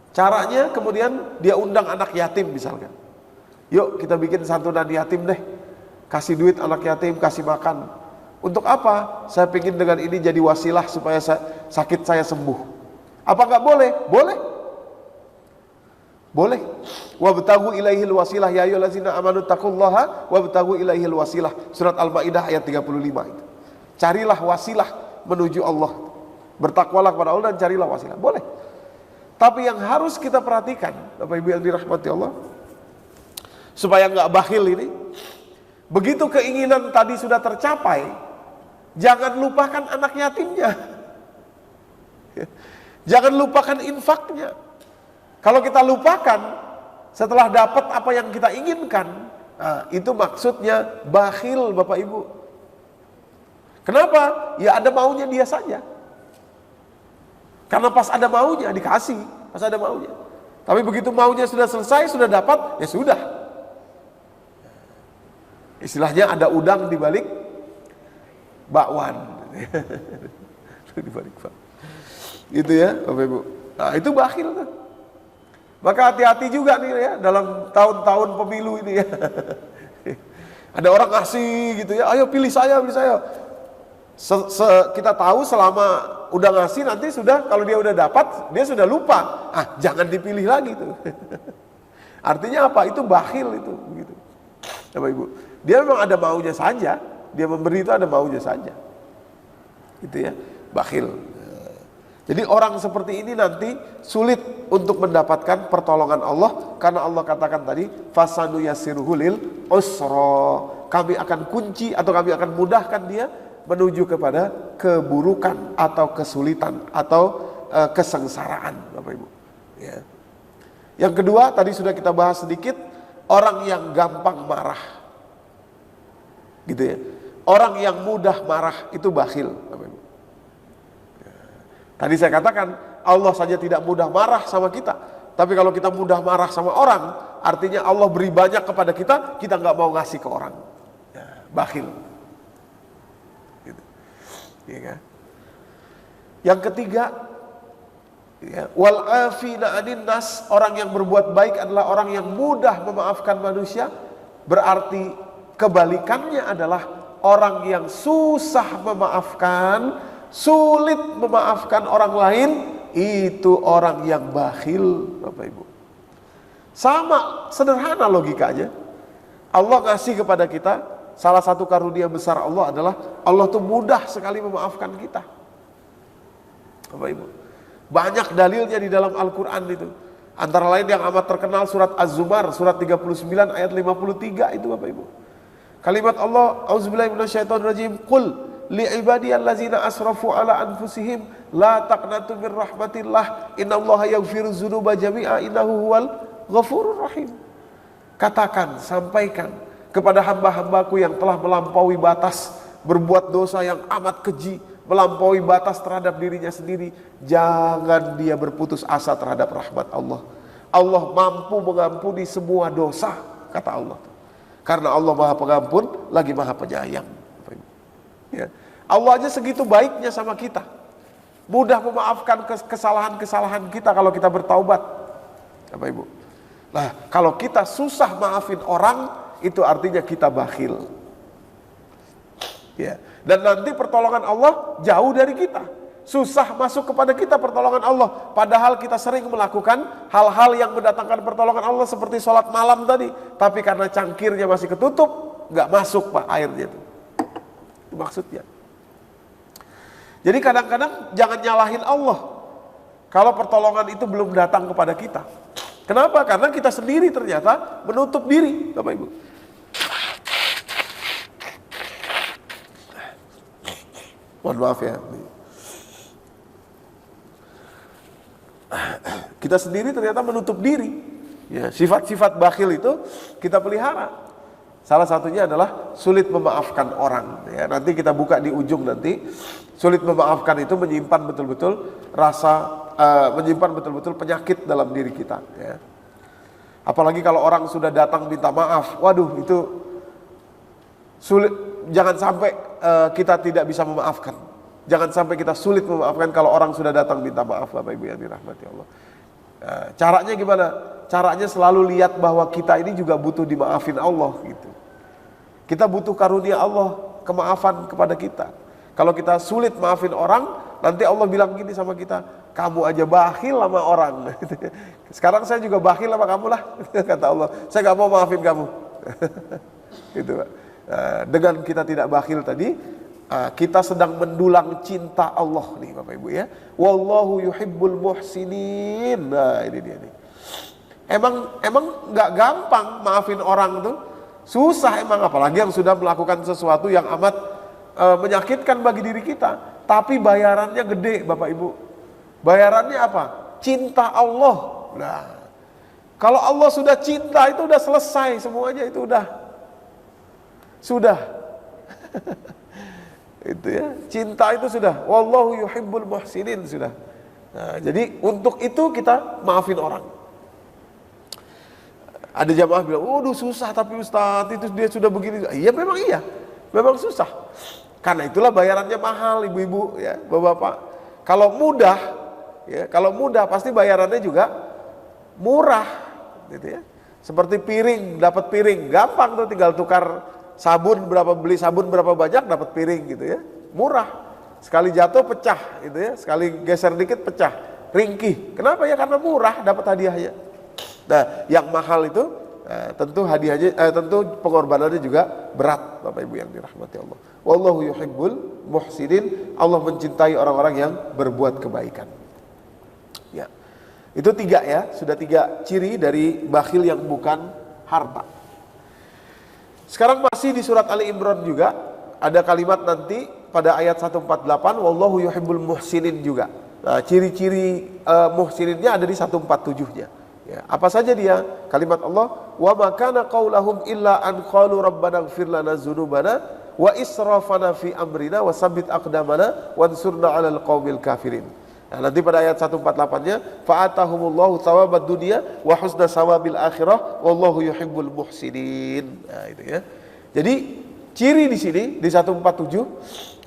Caranya kemudian dia undang anak yatim misalkan. Yuk kita bikin santunan yatim deh, kasih duit anak yatim, kasih makan. Untuk apa? Saya ingin dengan ini jadi wasilah supaya sakit saya sembuh. Apa enggak boleh? Boleh. Boleh. Wabtagu ilaihil wasilah ya ayyuhallazina amanu taqullaha wabtagu ilaihil wasilah. Surat Al-Maidah ayat 35 itu. Carilah wasilah, menuju Allah. Bertakwalah kepada Allah dan carilah wasilah. Boleh. Tapi yang harus kita perhatikan, Bapak Ibu yang dirahmati Allah, supaya nggak bakhil ini, begitu keinginan tadi sudah tercapai, jangan lupakan anak yatimnya. Jangan lupakan infaknya. Kalau kita lupakan setelah dapat apa yang kita inginkan, nah, itu maksudnya bakhil, Bapak Ibu. Kenapa? Ya ada maunya dia saja. Karena pas ada maunya dikasih, pas ada maunya. Tapi begitu maunya sudah selesai, sudah dapat, ya sudah. Istilahnya ada udang di balik bakwan. Di balik bakwan. Itu ya, Bapak Ibu. Nah, itu bakhil tuh. Maka hati-hati juga nih ya dalam tahun-tahun pemilu ini ya. Ada orang ngasih gitu ya, ayo pilih saya, pilih saya. Kita tahu selama udah ngasih nanti sudah, kalau dia udah dapat dia sudah lupa, jangan dipilih lagi tuh. Artinya apa? Itu bakhil itu gitu. Bapak Ibu, dia memang ada maunya saja, dia memberi itu ada maunya saja, gitu ya, bakhil. Jadi orang seperti ini nanti sulit untuk mendapatkan pertolongan Allah, karena Allah katakan tadi fasanu yasiruhu lil usra, kami akan kunci atau kami akan mudahkan dia menuju kepada keburukan atau kesulitan atau kesengsaraan, Bapak Ibu. Ya. Yang kedua tadi sudah kita bahas sedikit, orang yang gampang marah, gitu ya. Orang yang mudah marah itu bakhil, Bapak Ibu. Ya. Tadi saya katakan Allah saja tidak mudah marah sama kita, tapi kalau kita mudah marah sama orang, artinya Allah beri banyak kepada kita, kita nggak mau ngasih ke orang, ya, bakhil. Ya kan? Yang ketiga, ya, wal afina anin nas, orang yang berbuat baik adalah orang yang mudah memaafkan manusia. Berarti kebalikannya adalah orang yang susah memaafkan, sulit memaafkan orang lain, itu orang yang bakhil, Bapak Ibu. Sama, sederhana logikanya. Allah ngasih kepada kita, salah satu karunia besar Allah adalah Allah tuh mudah sekali memaafkan kita. Bapak Ibu, banyak dalilnya di dalam Al-Quran itu. Antara lain yang amat terkenal surat Az-Zumar, surat 39 ayat 53 itu, Bapak Ibu. Kalimat Allah, auzubillahi minasyaitonirrajim, qul li'ibadiyallazina asrafu ala anfusihim la taqnatu min rahmatillah innallaha yaghfiru dzunuba jami'a innahu huwal ghafurur rahim. Katakan, sampaikan kepada hamba-hambaku yang telah melampaui batas, berbuat dosa yang amat keji, melampaui batas terhadap dirinya sendiri, jangan dia berputus asa terhadap rahmat Allah. Allah mampu mengampuni semua dosa, kata Allah. Karena Allah Maha Pengampun lagi Maha Penyayang. Ya. Allah aja segitu baiknya sama kita, mudah memaafkan kesalahan-kesalahan kita kalau kita bertaubat, Bapak Ibu. Nah, kalau kita susah maafin orang, itu artinya kita bakhil. Ya. Dan nanti pertolongan Allah jauh dari kita. Susah masuk kepada kita pertolongan Allah. Padahal kita sering melakukan hal-hal yang mendatangkan pertolongan Allah seperti sholat malam tadi. Tapi karena cangkirnya masih ketutup, nggak masuk Pak airnya itu. Itu maksudnya. Jadi kadang-kadang jangan nyalahin Allah kalau pertolongan itu belum datang kepada kita. Kenapa? Karena kita sendiri ternyata menutup diri, Bapak Ibu. Mohon maaf ya. Kita sendiri ternyata menutup diri. Ya, sifat-sifat bakhil itu kita pelihara. Salah satunya adalah sulit memaafkan orang. Ya, nanti kita buka di ujung nanti. Sulit memaafkan itu menyimpan betul-betul rasa, menyimpan betul-betul penyakit dalam diri kita. Ya. Apalagi kalau orang sudah datang minta maaf, waduh itu sulit. Jangan sampai kita tidak bisa memaafkan. Jangan sampai kita sulit memaafkan kalau orang sudah datang minta maaf, Bapak Ibu yang dirahmati Allah. Nah, caranya gimana? Caranya selalu lihat bahwa kita ini juga butuh dimaafin Allah gitu. Kita butuh karunia Allah, kemaafan kepada kita. Kalau kita sulit maafin orang, nanti Allah bilang gini sama kita, kamu aja bakhil sama orang. Sekarang saya juga bakhil sama kamu lah, kata Allah. Saya gak mau maafin kamu. Gitu Pak. Nah, dengan kita tidak bakhil tadi, kita sedang mendulang cinta Allah nih Bapak Ibu ya. Wallahu yuhibbul muhsinin. Nah ini dia nih. Emang nggak gampang maafin orang tuh, susah emang, apalagi yang sudah melakukan sesuatu yang amat menyakitkan bagi diri kita. Tapi bayarannya gede Bapak Ibu. Bayarannya apa? Cinta Allah. Nah, kalau Allah sudah cinta itu udah selesai semuanya, itu sudah. Itu ya, cinta itu sudah. Wallahu yuhibbul muhsinin sudah. Nah, jadi untuk itu kita maafin orang. Ada jamaah bilang, "Waduh susah tapi Ustadz, itu dia sudah begini." Iya, memang susah. Karena itulah bayarannya mahal, ibu-ibu ya, bapak-bapak. Kalau mudah pasti bayarannya juga murah, gitu ya. Seperti piring, dapat piring, gampang tuh, tinggal tukar beli sabun berapa banyak dapat piring gitu ya, murah. Sekali jatuh pecah gitu ya, sekali geser dikit pecah, ringkih. Kenapa ya? Karena murah, dapat hadiahnya. Nah, yang mahal itu tentu hadiahnya, tentu pengorbanannya juga berat, Bapak Ibu yang dirahmati Allah. Wallahu yuhibbul muhsinin. Allah mencintai orang-orang yang berbuat kebaikan. Ya, itu 3 ya, sudah 3 ciri dari bakhil yang bukan harta. Sekarang masih di surat Ali Imran juga ada kalimat nanti pada ayat 148, wallahu yuhibbul muhsinin juga. Nah, ciri-ciri muhsininnya ada di 147-nya. Ya, apa saja dia? Kalimat Allah, wa ma kana qaulahum illa an qalu rabbana ighfir lana dzunubana wa israfana fi amrina wa tsabbit aqdamana wansurna 'alal qaumil kafirin. Nah, nanti pada ayat 148-nya, fa'atahumullahu thawabad dunya wa husna sawabil akhirah wallahu yuhibbul muhsinin. Nah, itu ya. Jadi ciri di sini di 147,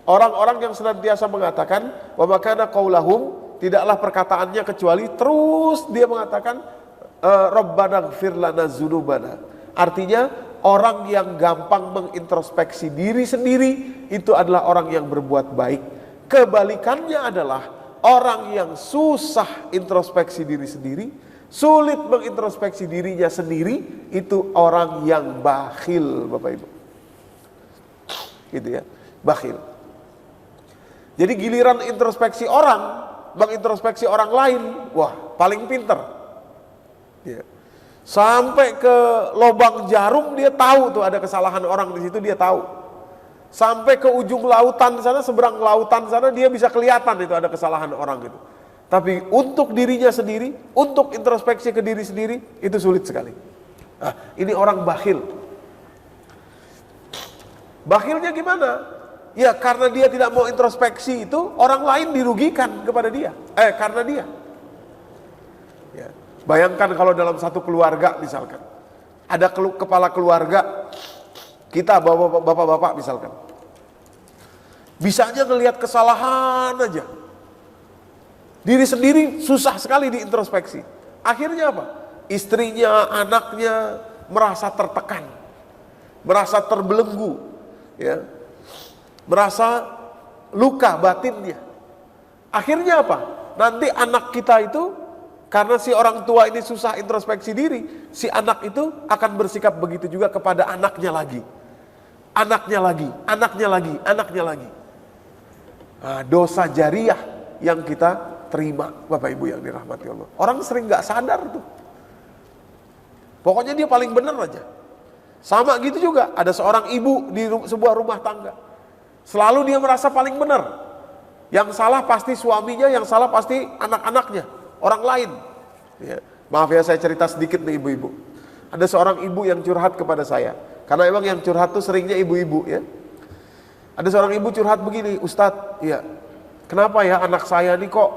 orang-orang yang senantiasa mengatakan wa makana qaulahum, tidaklah perkataannya kecuali terus dia mengatakan rabbana ighfir lana dzunubana. Artinya orang yang gampang mengintrospeksi diri sendiri itu adalah orang yang berbuat baik. Kebalikannya adalah orang yang susah introspeksi diri sendiri, sulit mengintrospeksi dirinya sendiri, itu orang yang bakhil, Bapak Ibu. Gitu ya, bakhil. Jadi giliran introspeksi orang, mengintrospeksi orang lain, wah paling pinter. Ya. Sampai ke lubang jarum dia tahu tuh ada kesalahan orang di situ, dia tahu. Sampai ke ujung lautan sana, seberang lautan sana, dia bisa kelihatan itu ada kesalahan orang gitu. Tapi untuk dirinya sendiri, untuk introspeksi ke diri sendiri, itu sulit sekali. Nah, ini orang bakhil. Bakhilnya gimana? Ya karena dia tidak mau introspeksi itu, orang lain dirugikan kepada dia. Karena dia. Ya. Bayangkan kalau dalam satu keluarga misalkan, ada kepala keluarga, kita bapak-bapak misalkan, bisanya ngelihat kesalahan aja, diri sendiri susah sekali diintrospeksi. Akhirnya apa? Istrinya, anaknya merasa tertekan, merasa terbelenggu, ya, merasa luka batinnya. Akhirnya apa? Nanti anak kita itu, karena si orang tua ini susah introspeksi diri, si anak itu akan bersikap begitu juga kepada anaknya lagi. Anaknya lagi. Nah, dosa jariah yang kita terima, Bapak Ibu yang dirahmati Allah. Orang sering gak sadar tuh. Pokoknya dia paling benar aja. Sama gitu juga, ada seorang ibu di sebuah rumah tangga. Selalu dia merasa paling benar. Yang salah pasti suaminya, yang salah pasti anak-anaknya, orang lain. Ya. Maaf ya, saya cerita sedikit nih ibu-ibu. Ada seorang ibu yang curhat kepada saya. Karena emang yang curhat tuh seringnya ibu-ibu ya. Ada seorang ibu curhat begini, Ustadz, ya kenapa ya anak saya nih kok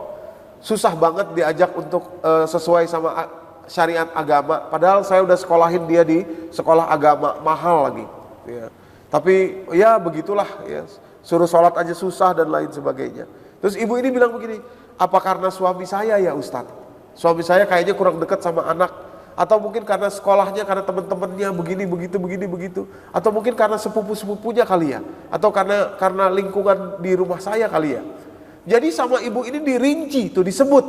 susah banget diajak untuk sesuai sama syariat agama. Padahal saya udah sekolahin dia di sekolah agama mahal lagi. Ya. Tapi ya begitulah ya, suruh sholat aja susah dan lain sebagainya. Terus ibu ini bilang begini, apa karena suami saya ya Ustadz? Suami saya kayaknya kurang dekat sama anak. Atau mungkin karena sekolahnya, karena teman-temannya begini, begitu. Atau mungkin karena sepupu-sepupunya kali ya. Atau karena lingkungan di rumah saya kali ya. Jadi sama ibu ini dirinci tuh, disebut.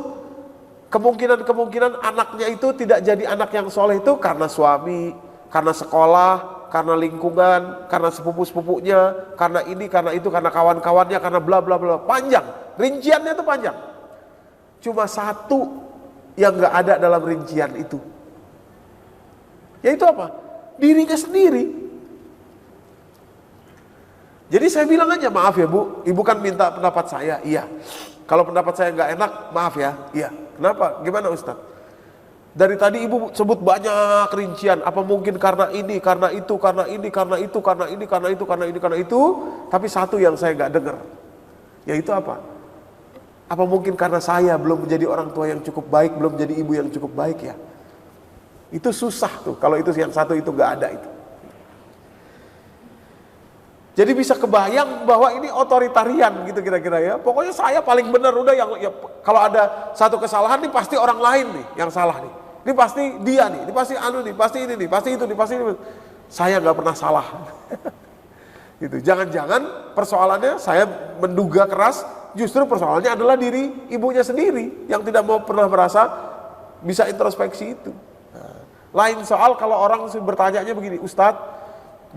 Kemungkinan anaknya itu tidak jadi anak yang soleh itu karena suami, karena sekolah, karena lingkungan, karena sepupu-sepupunya, karena ini, karena itu, karena kawan-kawannya, karena bla bla bla. Panjang, rinciannya itu panjang. Cuma satu yang gak ada dalam rincian itu. Yaitu apa? Dirinya sendiri. Jadi saya bilang aja, maaf ya Bu, Ibu kan minta pendapat saya. Iya. Kalau pendapat saya gak enak, maaf ya. Iya. Kenapa? Gimana Ustaz? Dari tadi Ibu sebut banyak rincian. Apa mungkin karena ini, karena itu, karena ini, karena itu, karena ini, karena itu, karena ini, karena itu. Tapi satu yang saya gak dengar. Yaitu apa? Apa mungkin karena saya belum menjadi orang tua yang cukup baik, belum menjadi ibu yang cukup baik ya? Itu susah tuh, kalau itu yang satu itu gak ada itu. Jadi bisa kebayang bahwa ini otoritarian gitu kira-kira ya. Pokoknya saya paling benar, udah yang ya, kalau ada satu kesalahan nih pasti orang lain nih yang salah nih. Ini pasti dia nih, ini pasti anu nih, pasti ini nih, pasti itu nih, pasti ini. Saya nggak pernah salah. Gitu. Jangan-jangan persoalannya saya menduga keras, justru persoalannya adalah diri ibunya sendiri yang tidak mau pernah merasa bisa introspeksi itu. Nah, lain soal kalau orang bertanya-nya begini, Ustadz,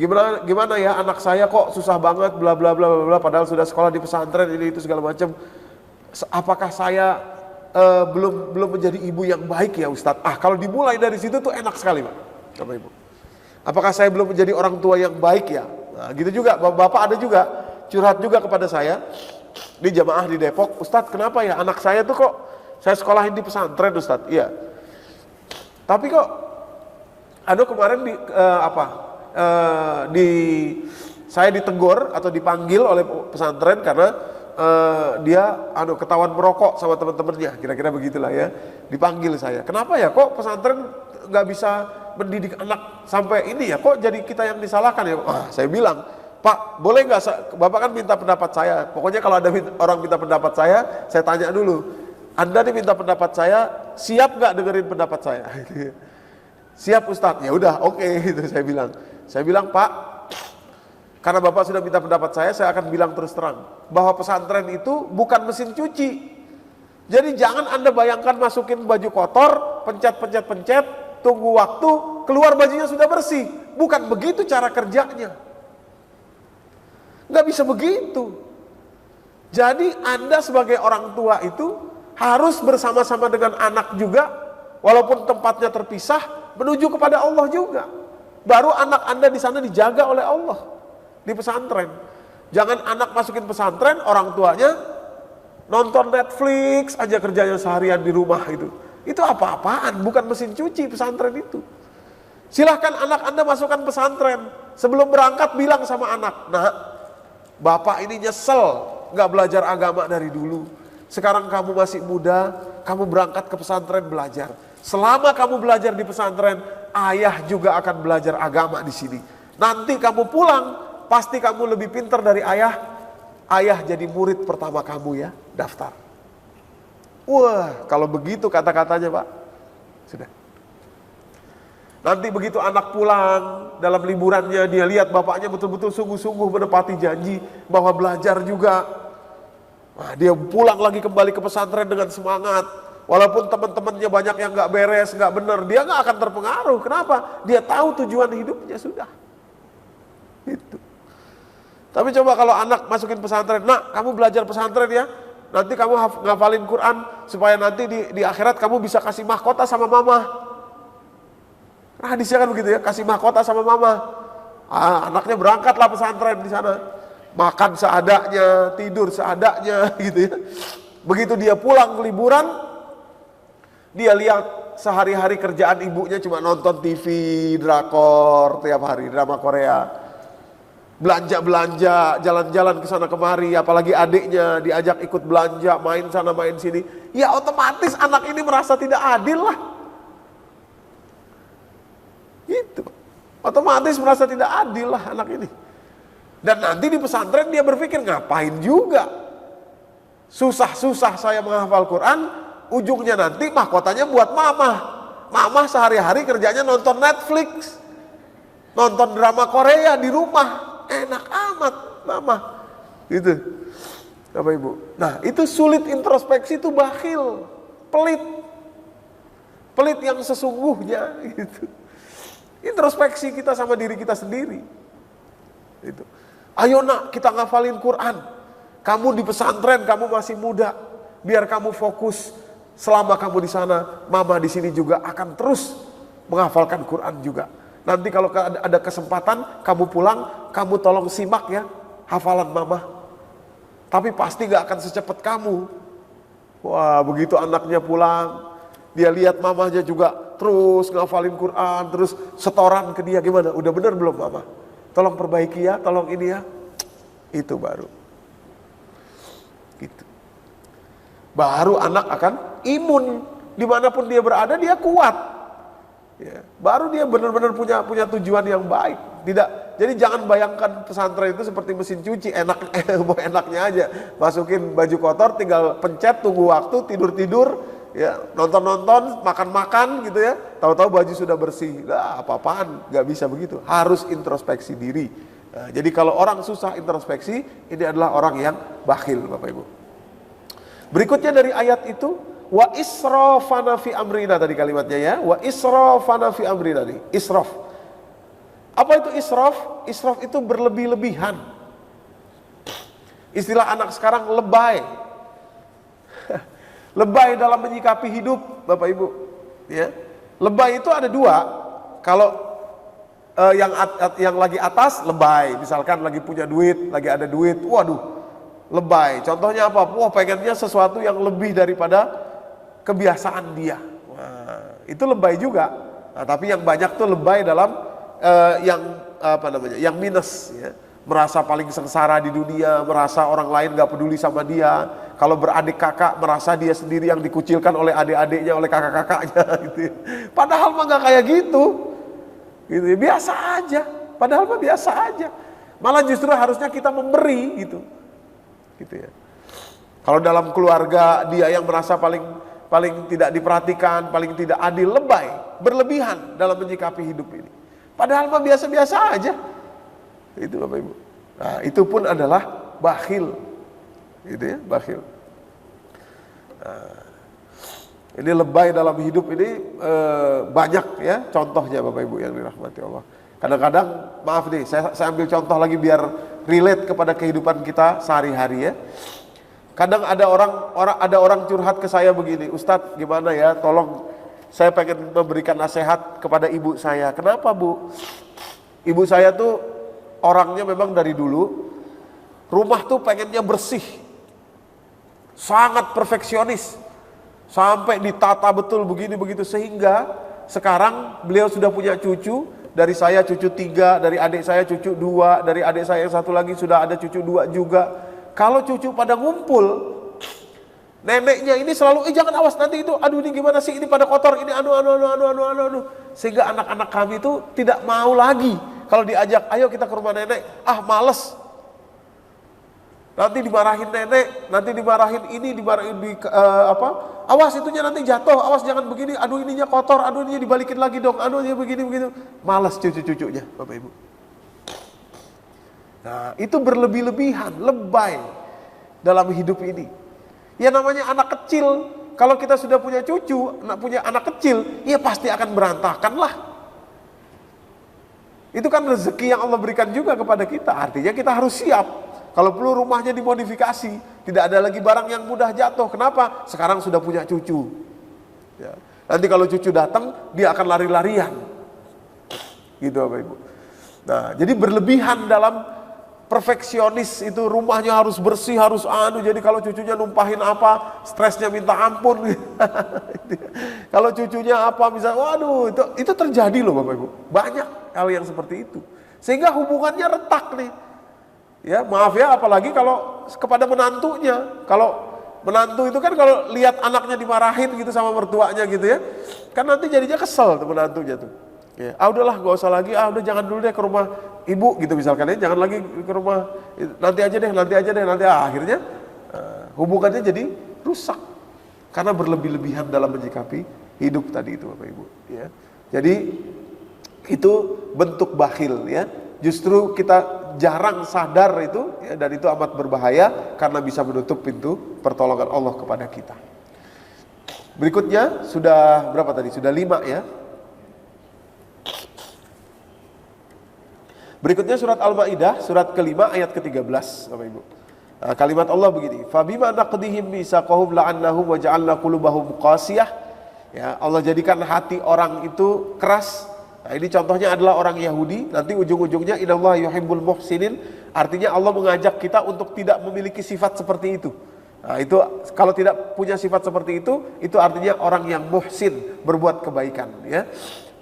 gimana ya anak saya kok susah banget bla bla bla bla, padahal sudah sekolah di pesantren ini itu segala macam. Apakah saya belum menjadi ibu yang baik ya Ustadz? Kalau dimulai dari situ tuh enak sekali Pak, Bapak Ibu. Apakah saya belum menjadi orang tua yang baik ya? Nah, gitu juga, Bapak ada juga curhat juga kepada saya di jamaah di Depok, Ustadz kenapa ya anak saya tuh kok saya sekolahin di pesantren Ustadz? Iya. Tapi kok kemarin saya ditegur atau dipanggil oleh pesantren karena dia ketahuan merokok sama teman-temannya, kira-kira begitulah ya. Dipanggil saya. Kenapa ya kok pesantren nggak bisa mendidik anak sampai ini ya? Kok jadi kita yang disalahkan ya? Saya bilang, Pak, boleh nggak? Bapak kan minta pendapat saya. Pokoknya kalau ada orang minta pendapat saya tanya dulu. Anda nih minta pendapat saya, siap nggak dengerin pendapat saya? Siap Ustadz. Ya udah, oke, gitu saya bilang. Saya bilang, Pak, karena Bapak sudah minta pendapat saya akan bilang terus terang bahwa pesantren itu bukan mesin cuci. Jadi jangan Anda bayangkan masukin baju kotor, pencet, tunggu waktu, keluar bajunya sudah bersih. Bukan begitu cara kerjanya. Nggak bisa begitu. Jadi Anda sebagai orang tua itu harus bersama-sama dengan anak juga, walaupun tempatnya terpisah, menuju kepada Allah juga. Baru anak Anda di sana dijaga oleh Allah di pesantren. Jangan anak masukin pesantren, orang tuanya nonton Netflix aja kerjanya seharian di rumah itu. Itu apa-apaan, bukan mesin cuci pesantren itu. Silahkan anak Anda masukkan pesantren. Sebelum berangkat bilang sama anak, nah, Bapak ini nyesel gak belajar agama dari dulu. Sekarang kamu masih muda, kamu berangkat ke pesantren belajar. Selama kamu belajar di pesantren, ayah juga akan belajar agama di sini. Nanti kamu pulang, pasti kamu lebih pintar dari ayah. Ayah jadi murid pertama kamu ya, daftar. Wah, kalau begitu kata-katanya Pak, sudah. Nanti begitu anak pulang, dalam liburannya dia lihat bapaknya betul-betul sungguh-sungguh menepati janji bahwa belajar juga. Nah, dia pulang lagi kembali ke pesantren dengan semangat. Walaupun teman-temannya banyak yang gak beres, gak benar, dia gak akan terpengaruh. Kenapa? Dia tahu tujuan hidupnya sudah. Itu. Tapi coba kalau anak masukin pesantren, nak kamu belajar pesantren ya, nanti kamu ngafalin Quran, supaya nanti di akhirat kamu bisa kasih mahkota sama mama. Nah hadisnya kan begitu ya, kasih mahkota sama mama. Anaknya berangkatlah pesantren di sana, makan seadanya, tidur seadanya gitu ya. Begitu dia pulang liburan, dia lihat sehari-hari kerjaan ibunya cuma nonton TV, drakor tiap hari, drama Korea. Belanja-belanja, jalan-jalan ke sana kemari, apalagi adiknya diajak ikut belanja, main sana main sini. Ya otomatis anak ini merasa tidak adil lah. Gitu. Otomatis merasa tidak adil lah anak ini. Dan nanti di pesantren dia berpikir, ngapain juga? Susah-susah saya menghafal Quran, ujungnya nanti mahkotanya buat mama. Mama sehari-hari kerjanya nonton Netflix, nonton drama Korea di rumah. Enak amat mama. Gitu. Bapak Ibu. Nah itu sulit introspeksi, itu bakhil. Pelit. Pelit yang sesungguhnya gitu. Introspeksi kita sama diri kita sendiri. Itu. Ayo nak, kita ngafalin Quran. Kamu di pesantren, kamu masih muda. Biar kamu fokus. Selama kamu di sana, mama di sini juga akan terus menghafalkan Quran juga. Nanti kalau ada kesempatan, kamu pulang, kamu tolong simak ya hafalan mama. Tapi pasti gak akan secepat kamu. Wah, begitu anaknya pulang, dia lihat mamanya juga terus ngafalin Quran, terus setoran ke dia, gimana? Udah bener belum mama? Tolong perbaiki ya, tolong ini ya. Itu baru. Gitu. Baru anak akan imun. Dimanapun dia berada, dia kuat. Ya. Baru dia benar-benar punya tujuan yang baik. Tidak. Jadi jangan bayangkan pesantren itu seperti mesin cuci, mau enaknya aja. Masukin baju kotor, tinggal pencet, tunggu waktu, tidur-tidur, ya, nonton-nonton, makan-makan gitu ya. Tahu-tahu baju sudah bersih. Lah, apa-apaan, nggak bisa begitu. Harus introspeksi diri. Nah, jadi kalau orang susah introspeksi, ini adalah orang yang bakhil, Bapak Ibu. Berikutnya dari ayat itu, wa israfana fi amrina tadi kalimatnya ya. Wa israfana fi amrina nih. Israf. Apa itu israf? Israf itu berlebih-lebihan. Istilah anak sekarang lebay. Lebay dalam menyikapi hidup, Bapak Ibu. Ya. Lebay itu ada dua. Kalau yang lagi atas lebay, misalkan lagi punya duit, lagi ada duit, waduh, lebay. Contohnya apa? Wah, pengennya sesuatu yang lebih daripada kebiasaan dia. Wah, itu lebay juga. Nah, tapi yang banyak tuh lebay dalam yang minus, ya. Merasa paling sengsara di dunia, merasa orang lain gak peduli sama dia. Kalau beradik kakak, merasa dia sendiri yang dikucilkan oleh adik-adiknya, oleh kakak-kakaknya gitu ya. Padahal mah gak kayak gitu. Gitu ya. Biasa aja. Padahal mah biasa aja. Malah justru harusnya kita memberi gitu. Gitu ya. Kalau dalam keluarga dia yang merasa paling tidak diperhatikan, paling tidak adil, lebay, berlebihan dalam menyikapi hidup ini. Padahal mah biasa-biasa aja. Itu Bapak Ibu. Nah, itu pun adalah bakhil. Gitu ya, bakhil. Nah, ini lebay dalam hidup ini banyak ya contohnya Bapak Ibu yang dirahmati Allah. Kadang-kadang, maaf nih, saya ambil contoh lagi biar relate kepada kehidupan kita sehari-hari ya. Kadang ada orang curhat ke saya begini, Ustadz gimana ya, tolong saya pengen memberikan nasihat kepada ibu saya. Kenapa Bu? Ibu saya tuh orangnya memang dari dulu, rumah tuh pengennya bersih, sangat perfeksionis, sampai ditata betul begini begitu, sehingga sekarang beliau sudah punya cucu, dari saya cucu 3, dari adik saya cucu 2, dari adik saya yang satu lagi sudah ada cucu 2 juga. Kalau cucu pada ngumpul, neneknya ini selalu, jangan awas nanti itu, aduh ini gimana sih, ini pada kotor, ini anu. Sehingga anak-anak kami itu tidak mau lagi. Kalau diajak, ayo kita ke rumah nenek, males. Nanti dimarahin nenek, nanti dimarahin ini, awas itunya nanti jatuh, awas jangan begini, aduh ininya kotor, aduh ininya dibalikin lagi dong, aduh ininya begini. Malas cucu-cucunya, Bapak Ibu. Nah, itu berlebih-lebihan, lebay dalam hidup ini. Ya namanya anak kecil, kalau kita sudah punya cucu, punya anak kecil, ya pasti akan berantakan lah. Itu kan rezeki yang Allah berikan juga kepada kita, artinya kita harus siap. Kalau perlu rumahnya dimodifikasi, tidak ada lagi barang yang mudah jatuh. Kenapa? Sekarang sudah punya cucu. Ya. Nanti kalau cucu datang, dia akan lari-larian. Gitu Bapak Ibu. Nah, jadi berlebihan dalam perfeksionis itu, rumahnya harus bersih, harus jadi kalau cucunya numpahin apa, stresnya minta ampun. Kalau cucunya apa, misalnya, waduh, itu terjadi loh Bapak Ibu. Banyak hal yang seperti itu. Sehingga hubungannya retak nih. Ya, maaf ya, apalagi kalau kepada menantunya. Kalau menantu itu kan kalau lihat anaknya dimarahin gitu sama mertuanya gitu ya, kan nanti jadinya kesel tuh menantunya tuh. Ya, udahlah gak usah lagi, udah jangan dulu deh ke rumah ibu gitu misalkan ya, jangan lagi ke rumah, nanti aja deh, akhirnya hubungannya jadi rusak karena berlebih-lebihan dalam menyikapi hidup tadi itu Bapak Ibu ya. Jadi itu bentuk bakhil ya, justru kita jarang sadar itu ya, dan itu amat berbahaya karena bisa menutup pintu pertolongan Allah kepada kita. Berikutnya sudah berapa tadi? Sudah 5 ya. Berikutnya surat Al-Maidah, surat kelima ayat ke-13, Bapak Ibu. Nah, kalimat Allah begini, "Fabima naqdihim mitsaqahum la'annahum wa ja'alna qulubahum qasiyah." Ya, Allah jadikan hati orang itu keras. Nah, ini contohnya adalah orang Yahudi. Nanti ujung-ujungnya innallaha yuhibbul muhsinin. Artinya Allah mengajak kita untuk tidak memiliki sifat seperti itu. Nah, itu kalau tidak punya sifat seperti itu artinya orang yang muhsin, berbuat kebaikan, ya.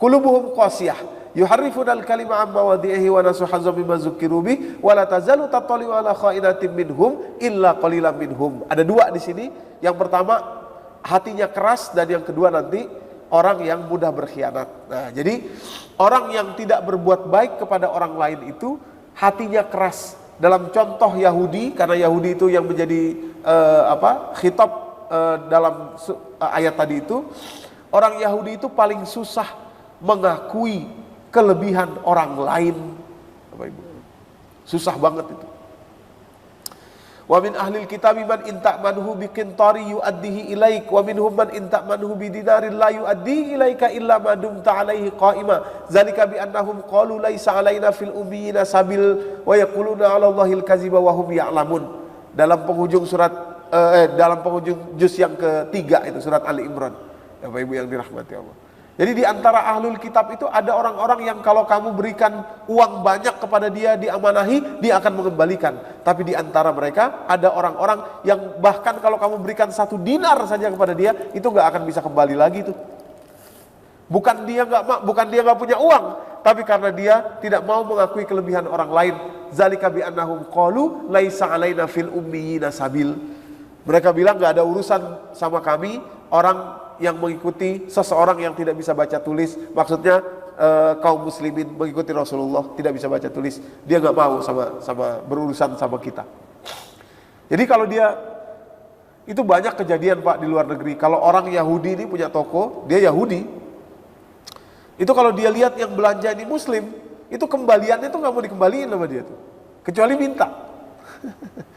Qulubuhum qasiyah yuharrifunal kalima amma wadi'ihi wa nasu hazzam mimma dzukkiru bi wa la tazalu tattali'u ala kha'inatin minhum illa qalilan minhum. Ada dua di sini. Yang pertama hatinya keras, dan yang kedua nanti orang yang mudah berkhianat. Nah, jadi orang yang tidak berbuat baik kepada orang lain itu hatinya keras. Dalam contoh Yahudi, karena Yahudi itu yang menjadi khitab dalam ayat tadi itu, orang Yahudi itu paling susah mengakui kelebihan orang lain, Bapak Ibu. Susah banget itu. Wa min ahlil kitabi man in ta'manhu biqintari yu'addihi ilaik wa minhum man in ta'manhu bidinarin la yu'addihi ilaika illa ma dumta alaihi qa'ima zalika bi annahum qalu laisa alaina fil ummiyina sabil wa yaquluna 'ala Allahil kadziba wa hum ya'lamun. Dalam penghujung dalam penghujung juz yang ketiga itu surat Ali Imran. Bapak Ibu yang dirahmati Allah. Jadi di antara ahlul kitab itu ada orang-orang yang kalau kamu berikan uang banyak kepada dia, diamanahi, dia akan mengembalikan. Tapi di antara mereka ada orang-orang yang bahkan kalau kamu berikan 1 dinar saja kepada dia, itu nggak akan bisa kembali lagi tuh. Bukan dia nggak punya uang, tapi karena dia tidak mau mengakui kelebihan orang lain. Zalika bi annahum qalu laisa alaina fil ummiyina sabil. Mereka bilang nggak ada urusan sama kami orang yang mengikuti seseorang yang tidak bisa baca tulis. Maksudnya kaum muslimin mengikuti Rasulullah tidak bisa baca tulis. Dia nggak mau sama berurusan sama kita. Jadi kalau dia itu banyak kejadian Pak di luar negeri. Kalau orang Yahudi ini punya toko, dia Yahudi. Itu kalau dia lihat yang belanja ini Muslim, itu kembaliannya itu nggak mau dikembaliin sama dia tuh, kecuali minta.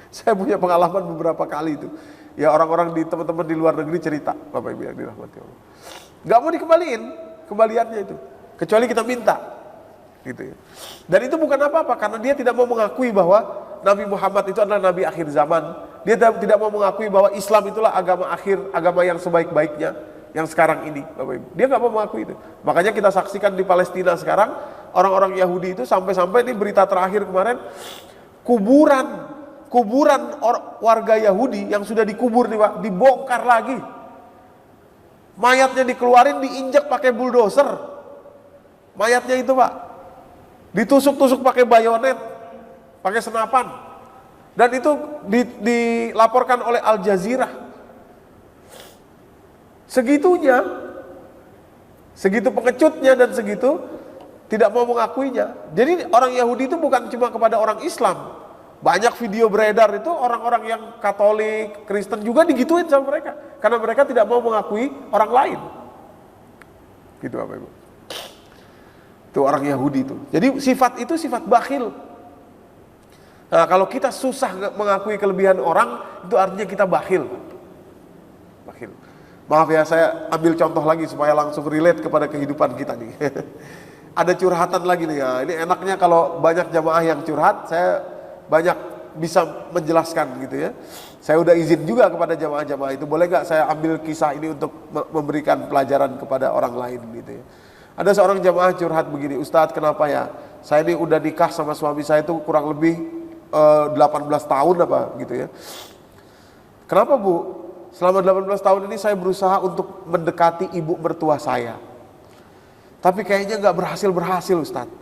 Saya punya pengalaman beberapa kali itu. Ya orang-orang di teman-teman di luar negeri cerita, Bapak Ibu yang dirahmati Allah. Nggak mau dikembaliin kembaliannya itu, kecuali kita minta, gitu ya. Dan itu bukan apa-apa, karena dia tidak mau mengakui bahwa Nabi Muhammad itu adalah Nabi akhir zaman. Dia tidak mau mengakui bahwa Islam itulah agama akhir, agama yang sebaik-baiknya, yang sekarang ini, Bapak Ibu. Dia nggak mau mengakui itu. Makanya kita saksikan di Palestina sekarang, orang-orang Yahudi itu sampai-sampai ini berita terakhir kemarin, kuburan warga Yahudi yang sudah dikubur nih Pak, dibongkar lagi. Mayatnya dikeluarin, diinjak pakai bulldozer. Mayatnya itu Pak, ditusuk-tusuk pakai bayonet, pakai senapan. Dan itu dilaporkan oleh Al Jazeera. Segitunya, segitu pengecutnya dan segitu tidak mau mengakuinya. Jadi orang Yahudi itu bukan cuma kepada orang Islam. Banyak video beredar itu orang-orang yang Katolik, Kristen juga digituin sama mereka. Karena mereka tidak mau mengakui orang lain. Gitu Bapak Ibu. Itu orang Yahudi itu. Jadi sifat itu sifat bakhil. Nah kalau kita susah mengakui kelebihan orang, itu artinya kita bakhil. Bakhil. Maaf ya, saya ambil contoh lagi supaya langsung relate kepada kehidupan kita nih. Ada curhatan lagi nih ya. Ini enaknya kalau banyak jamaah yang curhat, saya banyak bisa menjelaskan gitu ya. Saya udah izin juga kepada jamaah-jamaah itu, boleh gak saya ambil kisah ini untuk memberikan pelajaran kepada orang lain gitu ya. Ada seorang jamaah curhat begini, Ustadz kenapa ya, saya ini udah nikah sama suami saya itu kurang lebih 18 tahun apa gitu ya. Kenapa Bu? Selama 18 tahun ini saya berusaha untuk mendekati ibu mertua saya, tapi kayaknya gak berhasil Ustadz.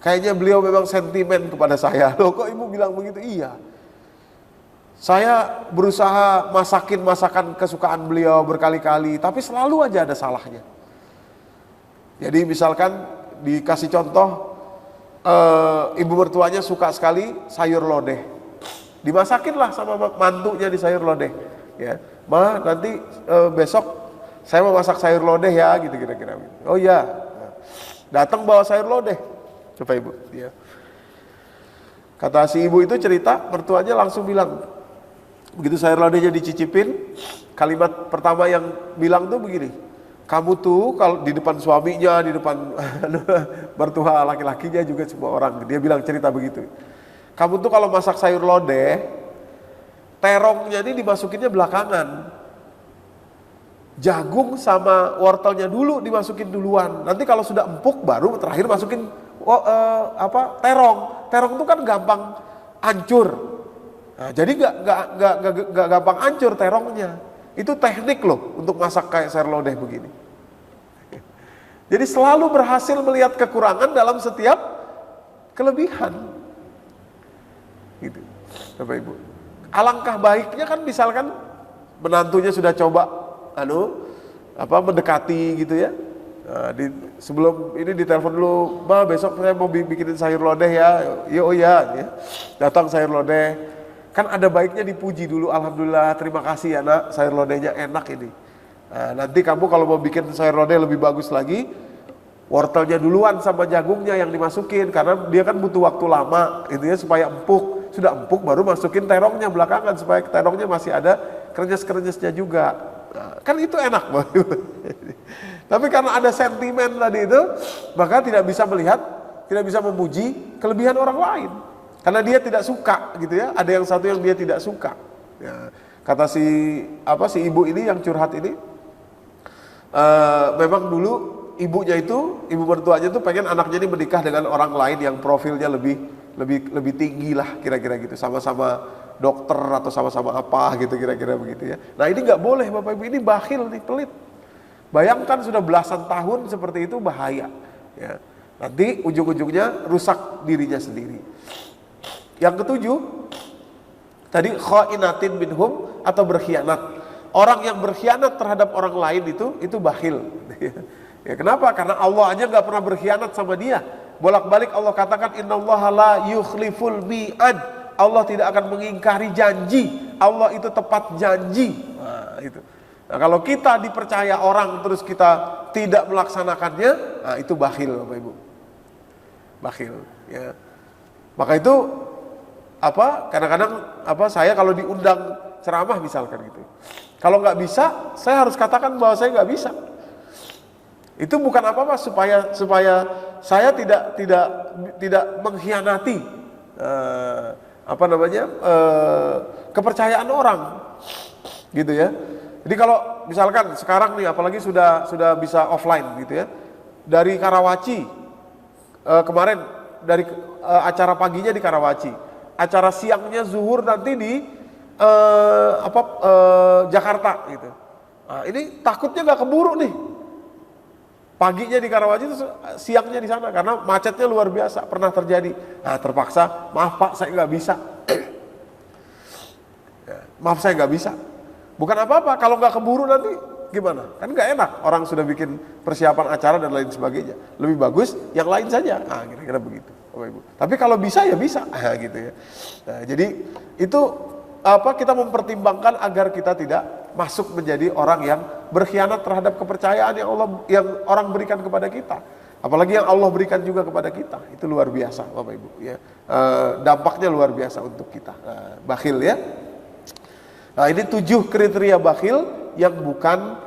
Kayaknya beliau memang sentimen kepada saya. Loh kok ibu bilang begitu? Iya. Saya berusaha masakin masakan kesukaan beliau berkali-kali, tapi selalu aja ada salahnya. Jadi misalkan dikasih contoh, ibu mertuanya suka sekali sayur lodeh. Dimasakinlah sama mantunya di sayur lodeh. Ya, Ma nanti besok saya mau masak sayur lodeh ya, gitu kira-kira. Oh iya. Datang bawa sayur lodeh. Coba Ibu, ya. Kata si ibu itu cerita, mertuanya langsung bilang, begitu sayur lodehnya dicicipin, kalimat pertama yang bilang tuh begini, kamu tuh kalau di depan suaminya, di depan mertua laki-lakinya juga semua orang, dia bilang cerita begitu. Kamu tuh kalau masak sayur lodeh, terongnya ini dimasukinnya belakangan. Jagung sama wortelnya dulu dimasukin duluan. Nanti kalau sudah empuk baru terakhir masukin terong. Terong itu kan gampang hancur. Nah, jadi nggak gampang hancur terongnya. Itu teknik loh untuk masak kayak sayur lodeh begini. Jadi selalu berhasil melihat kekurangan dalam setiap kelebihan. Gitu. Bapak Ibu. Alangkah baiknya kan misalkan menantunya sudah coba mendekati gitu ya. Nah, sebelum ini ditelepon dulu, Ma besok saya mau bikinin sayur lodeh ya. Oh ya. Datang sayur lodeh. Kan ada baiknya dipuji dulu, alhamdulillah terima kasih ya nak, sayur lodehnya enak ini. Nah, nanti kamu kalau mau bikin sayur lodeh lebih bagus lagi, wortelnya duluan sama jagungnya yang dimasukin, karena dia kan butuh waktu lama, intinya supaya empuk. Sudah empuk baru masukin terongnya belakangan supaya terongnya masih ada krenyes-krenyesnya juga. Nah, kan itu enak. Tapi karena ada sentimen tadi itu, maka tidak bisa melihat, tidak bisa memuji kelebihan orang lain. Karena dia tidak suka gitu ya. Ada yang satu yang dia tidak suka. Ya, kata si ibu ini yang curhat ini, memang dulu ibunya itu, ibu mertuanya itu pengen anaknya ini menikah dengan orang lain yang profilnya lebih tinggi lah kira-kira gitu, sama-sama dokter atau sama-sama apa gitu kira-kira begitu ya. Nah ini nggak boleh Bapak Ibu, ini bakhil nih, pelit. Bayangkan sudah belasan tahun seperti itu, bahaya ya. Nanti ujung-ujungnya rusak dirinya sendiri. Yang ketujuh tadi khainatin minhum, atau berkhianat. Orang yang berkhianat terhadap orang lain itu bakhil. Ya kenapa? Karena Allah aja nggak pernah berkhianat sama dia. Bolak-balik Allah katakan innallaha la yukhliful mi'ad. Allah tidak akan mengingkari janji. Allah itu tepat janji. Nah, itu. Nah, kalau kita dipercaya orang terus kita tidak melaksanakannya, nah itu bakhil Bapak Ibu. Bakhil ya. Maka itu kadang-kadang saya kalau diundang ceramah misalkan gitu. Kalau nggak bisa, saya harus katakan bahwa saya nggak bisa. Itu bukan apa-apa supaya saya tidak mengkhianati kepercayaan orang, gitu ya. Jadi kalau misalkan sekarang nih, apalagi sudah bisa offline gitu ya, dari Karawaci kemarin dari acara paginya di Karawaci, acara siangnya zuhur nanti di Jakarta gitu. Nah, ini takutnya nggak keburu nih. Paginya di Karawaci, siangnya di sana karena macetnya luar biasa, pernah terjadi. Nah, terpaksa, maaf Pak, saya nggak bisa. Maaf saya nggak bisa. Bukan apa-apa, kalau nggak keburu nanti gimana? Kan nggak enak. Orang sudah bikin persiapan acara dan lain sebagainya. Lebih bagus yang lain saja. Nah, kira-kira begitu, Bapak Ibu. Tapi kalau bisa ya bisa, gitu ya. Nah, jadi itu kita mempertimbangkan agar kita tidak masuk menjadi orang yang berkhianat terhadap kepercayaan yang orang berikan kepada kita, apalagi yang Allah berikan juga kepada kita. Itu luar biasa Bapak Ibu ya. Dampaknya luar biasa untuk kita. Bakhil ya. Nah, ini 7 kriteria bakhil yang bukan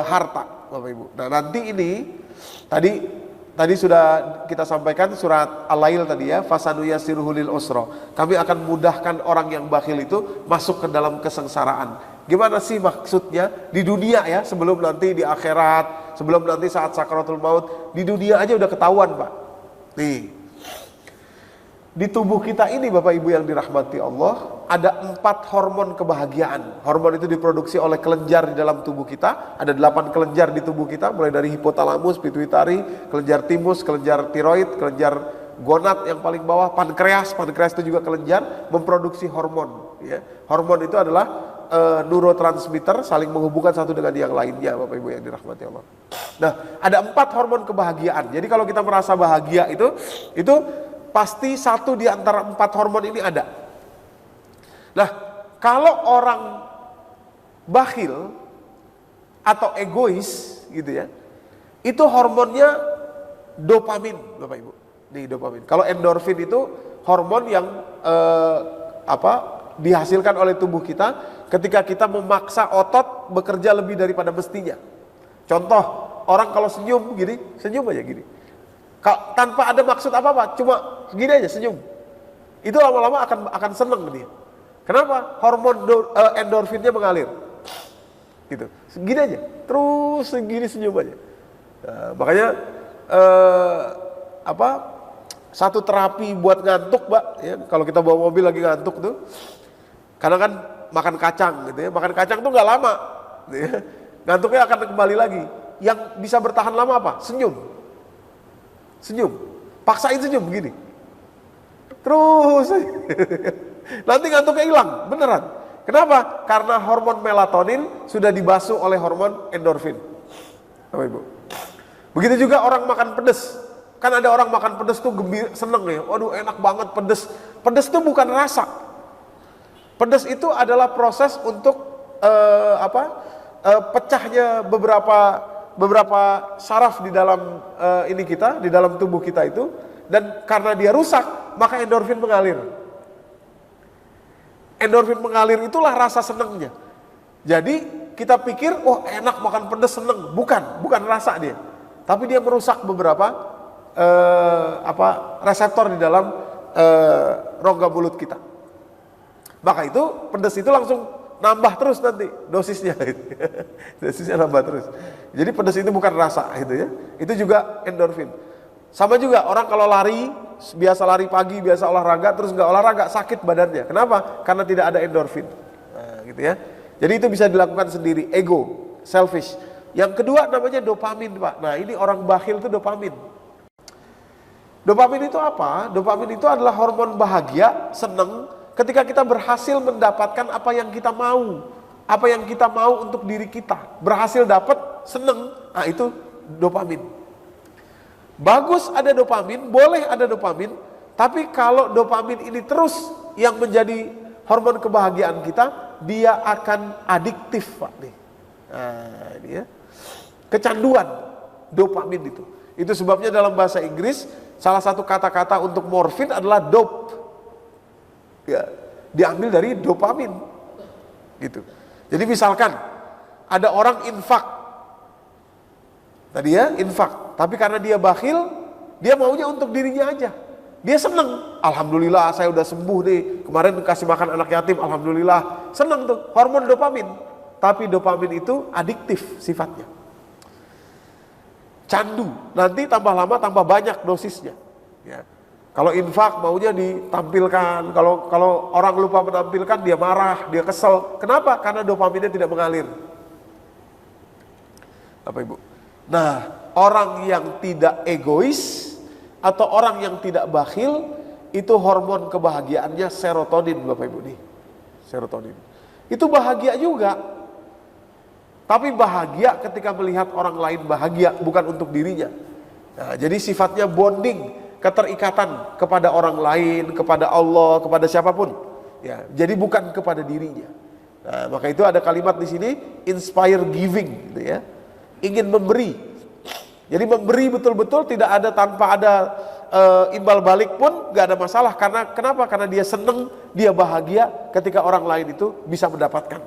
harta Bapak Ibu. Nah, nanti ini tadi sudah kita sampaikan surat Al-Lail tadi ya, fasanuyassiruhu lil usra. Kami akan mudahkan orang yang bakhil itu masuk ke dalam kesengsaraan. Gimana sih maksudnya? Di dunia ya, sebelum nanti di akhirat, sebelum nanti saat sakaratul maut, di dunia aja udah ketahuan Pak. Nih, di tubuh kita ini Bapak Ibu yang dirahmati Allah, ada 4 hormon kebahagiaan. Hormon itu diproduksi oleh kelenjar di dalam tubuh kita. Ada 8 kelenjar di tubuh kita, mulai dari hipotalamus, pituitari, kelenjar timus, kelenjar tiroid, kelenjar gonad yang paling bawah, pankreas itu juga kelenjar memproduksi hormon ya. Hormon itu adalah neurotransmitter, saling menghubungkan satu dengan yang lainnya Bapak Ibu yang dirahmati Allah. Nah, ada 4 hormon kebahagiaan. Jadi kalau kita merasa bahagia itu pasti satu di antara 4 hormon ini ada. Nah, kalau orang bakhil atau egois gitu ya, itu hormonnya dopamin Bapak Ibu. Nih dopamin. Kalau endorfin itu hormon yang dihasilkan oleh tubuh kita ketika kita memaksa otot bekerja lebih daripada mestinya. Contoh, orang kalau senyum gini, senyum aja gini. Tanpa ada maksud apa-apa, cuma gini aja senyum. Itu lama-lama akan seneng dia. Kenapa? Hormon endorfinnya mengalir. Gitu. Gini aja, terus segini senyum aja. Nah, makanya satu terapi buat ngantuk, Mbak, ya, kalau kita bawa mobil lagi ngantuk tuh, karena kan makan kacang gitu ya, makan kacang tuh nggak lama, gitu ya. Ngantuknya akan kembali lagi. Yang bisa bertahan lama apa? Senyum. Senyum. Paksain senyum begini. Terus nanti ngantuknya hilang, beneran. Kenapa? Karena hormon melatonin sudah dibasuh oleh hormon endorfin. Bapak Ibu. Begitu juga orang makan pedes. Kan ada orang makan pedes tuh gembira, seneng ya. Waduh, enak banget pedes. Pedes itu bukan rasa. Pedes itu adalah proses untuk pecahnya beberapa saraf di dalam di dalam tubuh kita itu, dan karena dia rusak, maka endorfin mengalir. Endorfin mengalir itulah rasa senengnya. Jadi kita pikir, oh enak makan pedas seneng, bukan rasa dia, tapi dia merusak beberapa reseptor di dalam rongga mulut kita. Maka itu pedas itu langsung nambah terus nanti dosisnya, dosisnya nambah terus. Jadi pedas itu bukan rasa, gitu ya. Itu juga endorfin. Sama juga orang kalau lari, biasa lari pagi, biasa olahraga, terus nggak olahraga, sakit badannya. Kenapa? Karena tidak ada endorfin. Nah, gitu ya. Jadi itu bisa dilakukan sendiri, ego, selfish. Yang kedua namanya dopamin, Pak. Nah, ini orang bakhil itu dopamin. Dopamin itu apa? Dopamin itu adalah hormon bahagia, seneng, ketika kita berhasil mendapatkan apa yang kita mau. Apa yang kita mau untuk diri kita. Berhasil dapat, seneng, nah itu dopamin. Bagus ada dopamin, boleh ada dopamin, tapi kalau dopamin ini terus yang menjadi hormon kebahagiaan kita, dia akan adiktif, Pak nih. Nah, ini ya. Kecanduan dopamin itu. Itu sebabnya dalam bahasa Inggris salah satu kata-kata untuk morfin adalah dope. Ya, diambil dari dopamin. Gitu. Jadi misalkan ada orang infak. Tadi ya, infak. Tapi karena dia bakhil, dia maunya untuk dirinya aja. Dia seneng. Alhamdulillah saya udah sembuh nih. Kemarin kasih makan anak yatim, alhamdulillah. Seneng tuh, hormon dopamin. Tapi dopamin itu adiktif sifatnya. Candu. Nanti tambah lama tambah banyak dosisnya. Ya. Kalau infak maunya ditampilkan. Kalau orang lupa menampilkan, dia marah, dia kesel. Kenapa? Karena dopaminnya tidak mengalir. Bapak Ibu. Nah, orang yang tidak egois atau orang yang tidak bakhil, itu hormon kebahagiaannya serotonin, Bapak Ibu nih. Serotonin. Itu bahagia juga. Tapi bahagia ketika melihat orang lain bahagia, bukan untuk dirinya. Nah, jadi sifatnya bonding, keterikatan kepada orang lain, kepada Allah, kepada siapapun. Ya, jadi bukan kepada dirinya. Nah, maka itu ada kalimat di sini, inspire giving, gitu ya. Ingin memberi. Jadi memberi betul-betul tidak ada tanpa ada imbal balik pun gak ada masalah. Karena kenapa? Karena dia seneng, dia bahagia ketika orang lain itu bisa mendapatkan.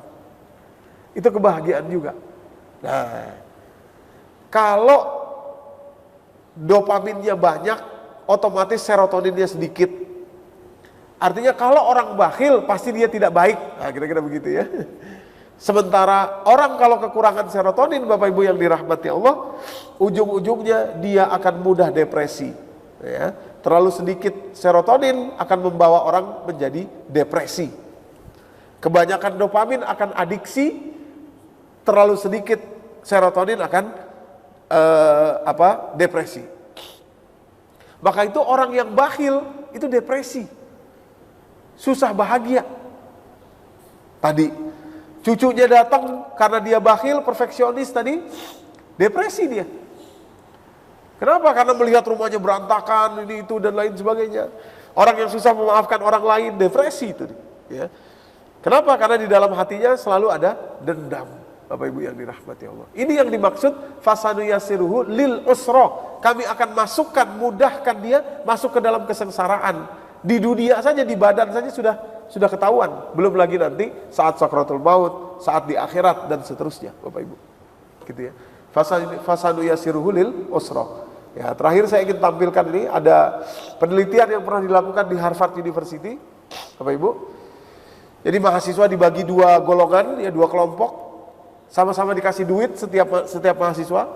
Itu kebahagiaan juga. Nah, kalau dopaminnya banyak, otomatis serotoninnya sedikit. Artinya kalau orang bakhil pasti dia tidak baik. Nah, kira-kira begitu ya. Sementara orang kalau kekurangan serotonin, Bapak Ibu yang dirahmati Allah, ujung-ujungnya dia akan mudah depresi. Ya. Terlalu sedikit serotonin akan membawa orang menjadi depresi. Kebanyakan dopamin akan adiksi, terlalu sedikit serotonin akan depresi. Maka itu orang yang bakhil itu depresi, susah bahagia. Tadi cucunya datang karena dia bakhil, perfeksionis tadi, depresi dia. Kenapa? Karena melihat rumahnya berantakan, ini itu dan lain sebagainya. Orang yang susah memaafkan orang lain, depresi itu. Ya. Kenapa? Karena di dalam hatinya selalu ada dendam. Bapak Ibu yang dirahmati Allah. Ini yang dimaksud fasanuyasiruhu lil usra. Kami akan masukkan, mudahkan dia masuk ke dalam kesengsaraan. Di dunia saja, di badan saja sudah ketahuan. Belum lagi nanti saat sakratul maut, saat di akhirat dan seterusnya, Bapak Ibu. Gitu ya. fasanu yasiruhu lil usra. Ya, terakhir saya ingin tampilkan ini ada penelitian yang pernah dilakukan di Harvard University, Bapak Ibu. Jadi mahasiswa dibagi dua golongan, ya dua kelompok, sama-sama dikasih duit setiap mahasiswa,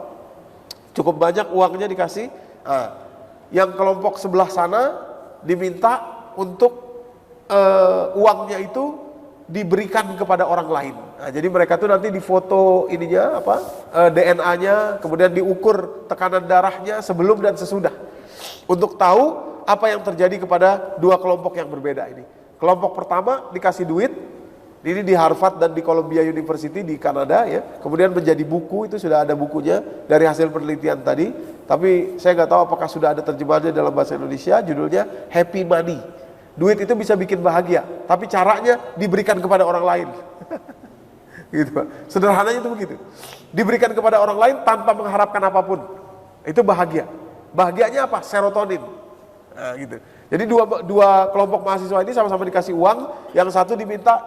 cukup banyak uangnya dikasih. Nah, yang kelompok sebelah sana diminta untuk uangnya itu diberikan kepada orang lain. Nah, jadi mereka tuh nanti difoto ininya DNA-nya, kemudian diukur tekanan darahnya sebelum dan sesudah untuk tahu apa yang terjadi kepada dua kelompok yang berbeda ini. Kelompok pertama dikasih duit, ini di Harvard dan di Columbia University di Kanada ya. Kemudian menjadi buku, itu sudah ada bukunya dari hasil penelitian tadi. Tapi saya nggak tahu apakah sudah ada terjemahannya dalam bahasa Indonesia. Judulnya Happy Money. Duit itu bisa bikin bahagia, tapi caranya diberikan kepada orang lain. Gitu, Pak. Sederhananya itu begitu. Diberikan kepada orang lain tanpa mengharapkan apapun. Itu bahagia. Bahagianya apa? Serotonin. Nah, gitu. Jadi dua kelompok mahasiswa ini sama-sama dikasih uang. Yang satu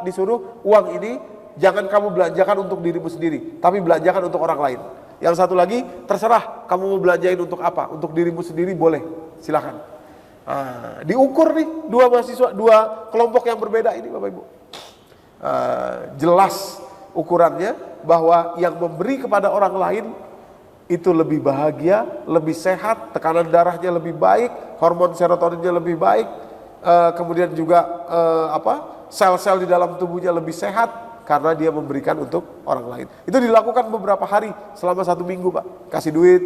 disuruh uang ini jangan kamu belanjakan untuk dirimu sendiri, tapi belanjakan untuk orang lain. Yang satu lagi terserah kamu mau belanjain untuk apa. Untuk dirimu sendiri boleh, silakan. Diukur nih dua kelompok yang berbeda ini Bapak Ibu. Jelas ukurannya bahwa yang memberi kepada orang lain itu lebih bahagia, lebih sehat, tekanan darahnya lebih baik, hormon serotoninnya lebih baik, kemudian juga sel-sel di dalam tubuhnya lebih sehat karena dia memberikan untuk orang lain. Itu dilakukan beberapa hari selama 1 minggu Pak. Kasih duit,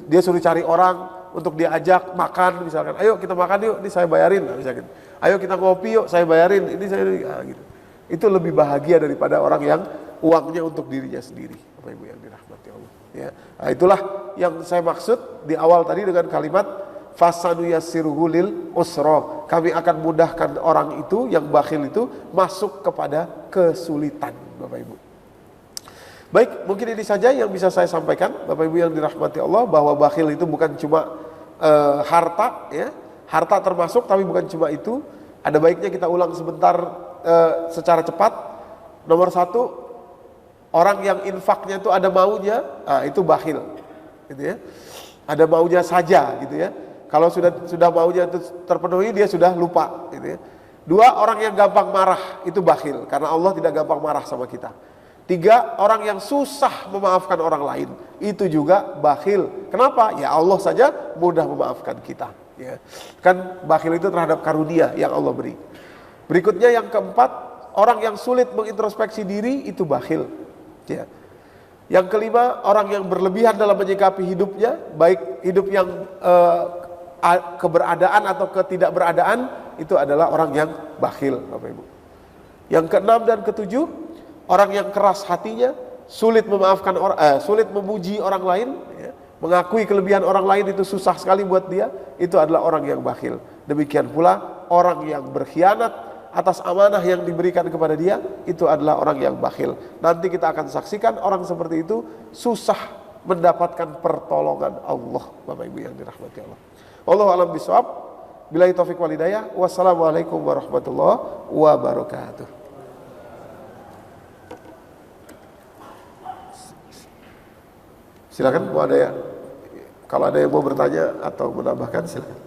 dia suruh cari orang untuk diajak makan misalkan, ayo kita makan yuk, ini saya bayarin, misalkan. Ayo kita ngopi yuk, saya bayarin, ini saya gitu. Itu lebih bahagia daripada orang yang uangnya untuk dirinya sendiri, Bapak Ibu yang dirahmati Allah. Ya, nah, itulah yang saya maksud di awal tadi dengan kalimat fasanu yassiruhu lil usra. Kami akan mudahkan orang itu yang bakhil itu masuk kepada kesulitan, Bapak Ibu. Baik, mungkin ini saja yang bisa saya sampaikan, Bapak Ibu yang dirahmati Allah, bahwa bakhil itu bukan cuma harta, ya, harta termasuk, tapi bukan cuma itu. Ada baiknya kita ulang sebentar secara cepat. Nomor 1, orang yang infaknya itu ada maunya, itu bakhil, gitu ya. Ada maunya saja, gitu ya. Kalau sudah maunya itu terpenuhi, dia sudah lupa, gitu ya. 2, orang yang gampang marah, itu bakhil, karena Allah tidak gampang marah sama kita. 3, orang yang susah memaafkan orang lain, itu juga bakhil. Kenapa? Ya Allah saja mudah memaafkan kita. Ya. Kan bakhil itu terhadap karunia yang Allah beri. Berikutnya yang keempat, orang yang sulit mengintrospeksi diri, itu bakhil. Ya. Yang kelima, orang yang berlebihan dalam menyikapi hidupnya, baik hidup yang keberadaan atau ketidakberadaan, itu adalah orang yang bakhil, Bapak Ibu. Yang keenam dan ketujuh, orang yang keras hatinya, sulit memaafkan sulit memuji orang lain, ya, mengakui kelebihan orang lain itu susah sekali buat dia, itu adalah orang yang bakhil. Demikian pula orang yang berkhianat atas amanah yang diberikan kepada dia, itu adalah orang yang bakhil. Nanti kita akan saksikan orang seperti itu susah mendapatkan pertolongan Allah, Bapak Ibu yang dirahmati Allah. Wallahu a'lam bishawab. Billahi taufiq wal hidayah. Wassalamualaikum warahmatullahi wabarakatuh. Silakan, mau ada ya, kalau ada yang mau bertanya atau menambahkan silakan.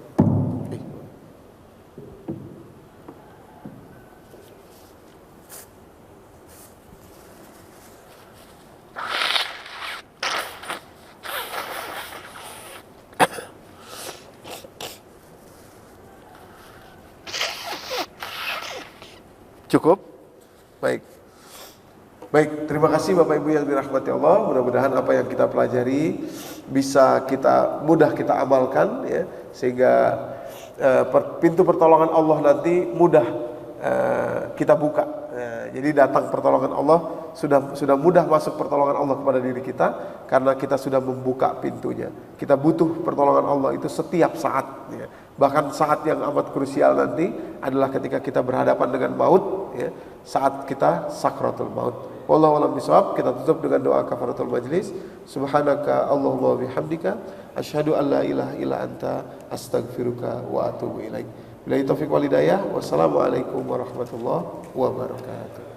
Cukup? Baik. Baik, terima kasih Bapak Ibu yang dirahmati Allah. Mudah-mudahan apa yang kita pelajari bisa mudah kita amalkan, ya, sehingga pintu pertolongan Allah nanti mudah kita buka. Jadi datang pertolongan Allah, sudah mudah masuk pertolongan Allah kepada diri kita karena kita sudah membuka pintunya. Kita butuh pertolongan Allah itu setiap saat, ya. Bahkan saat yang amat krusial nanti adalah ketika kita berhadapan dengan maut, ya, saat kita sakratul maut. Wallahu a'lam bishawab. Kita tutup dengan doa kafaratul majlis. Subhanaka Allahumma wa bihamdika asyhadu an la ilaha illa anta astaghfiruka wa atubu ilaik. Billahi taufiq wal hidayah. Wassalamualaikum warahmatullahi wabarakatuh.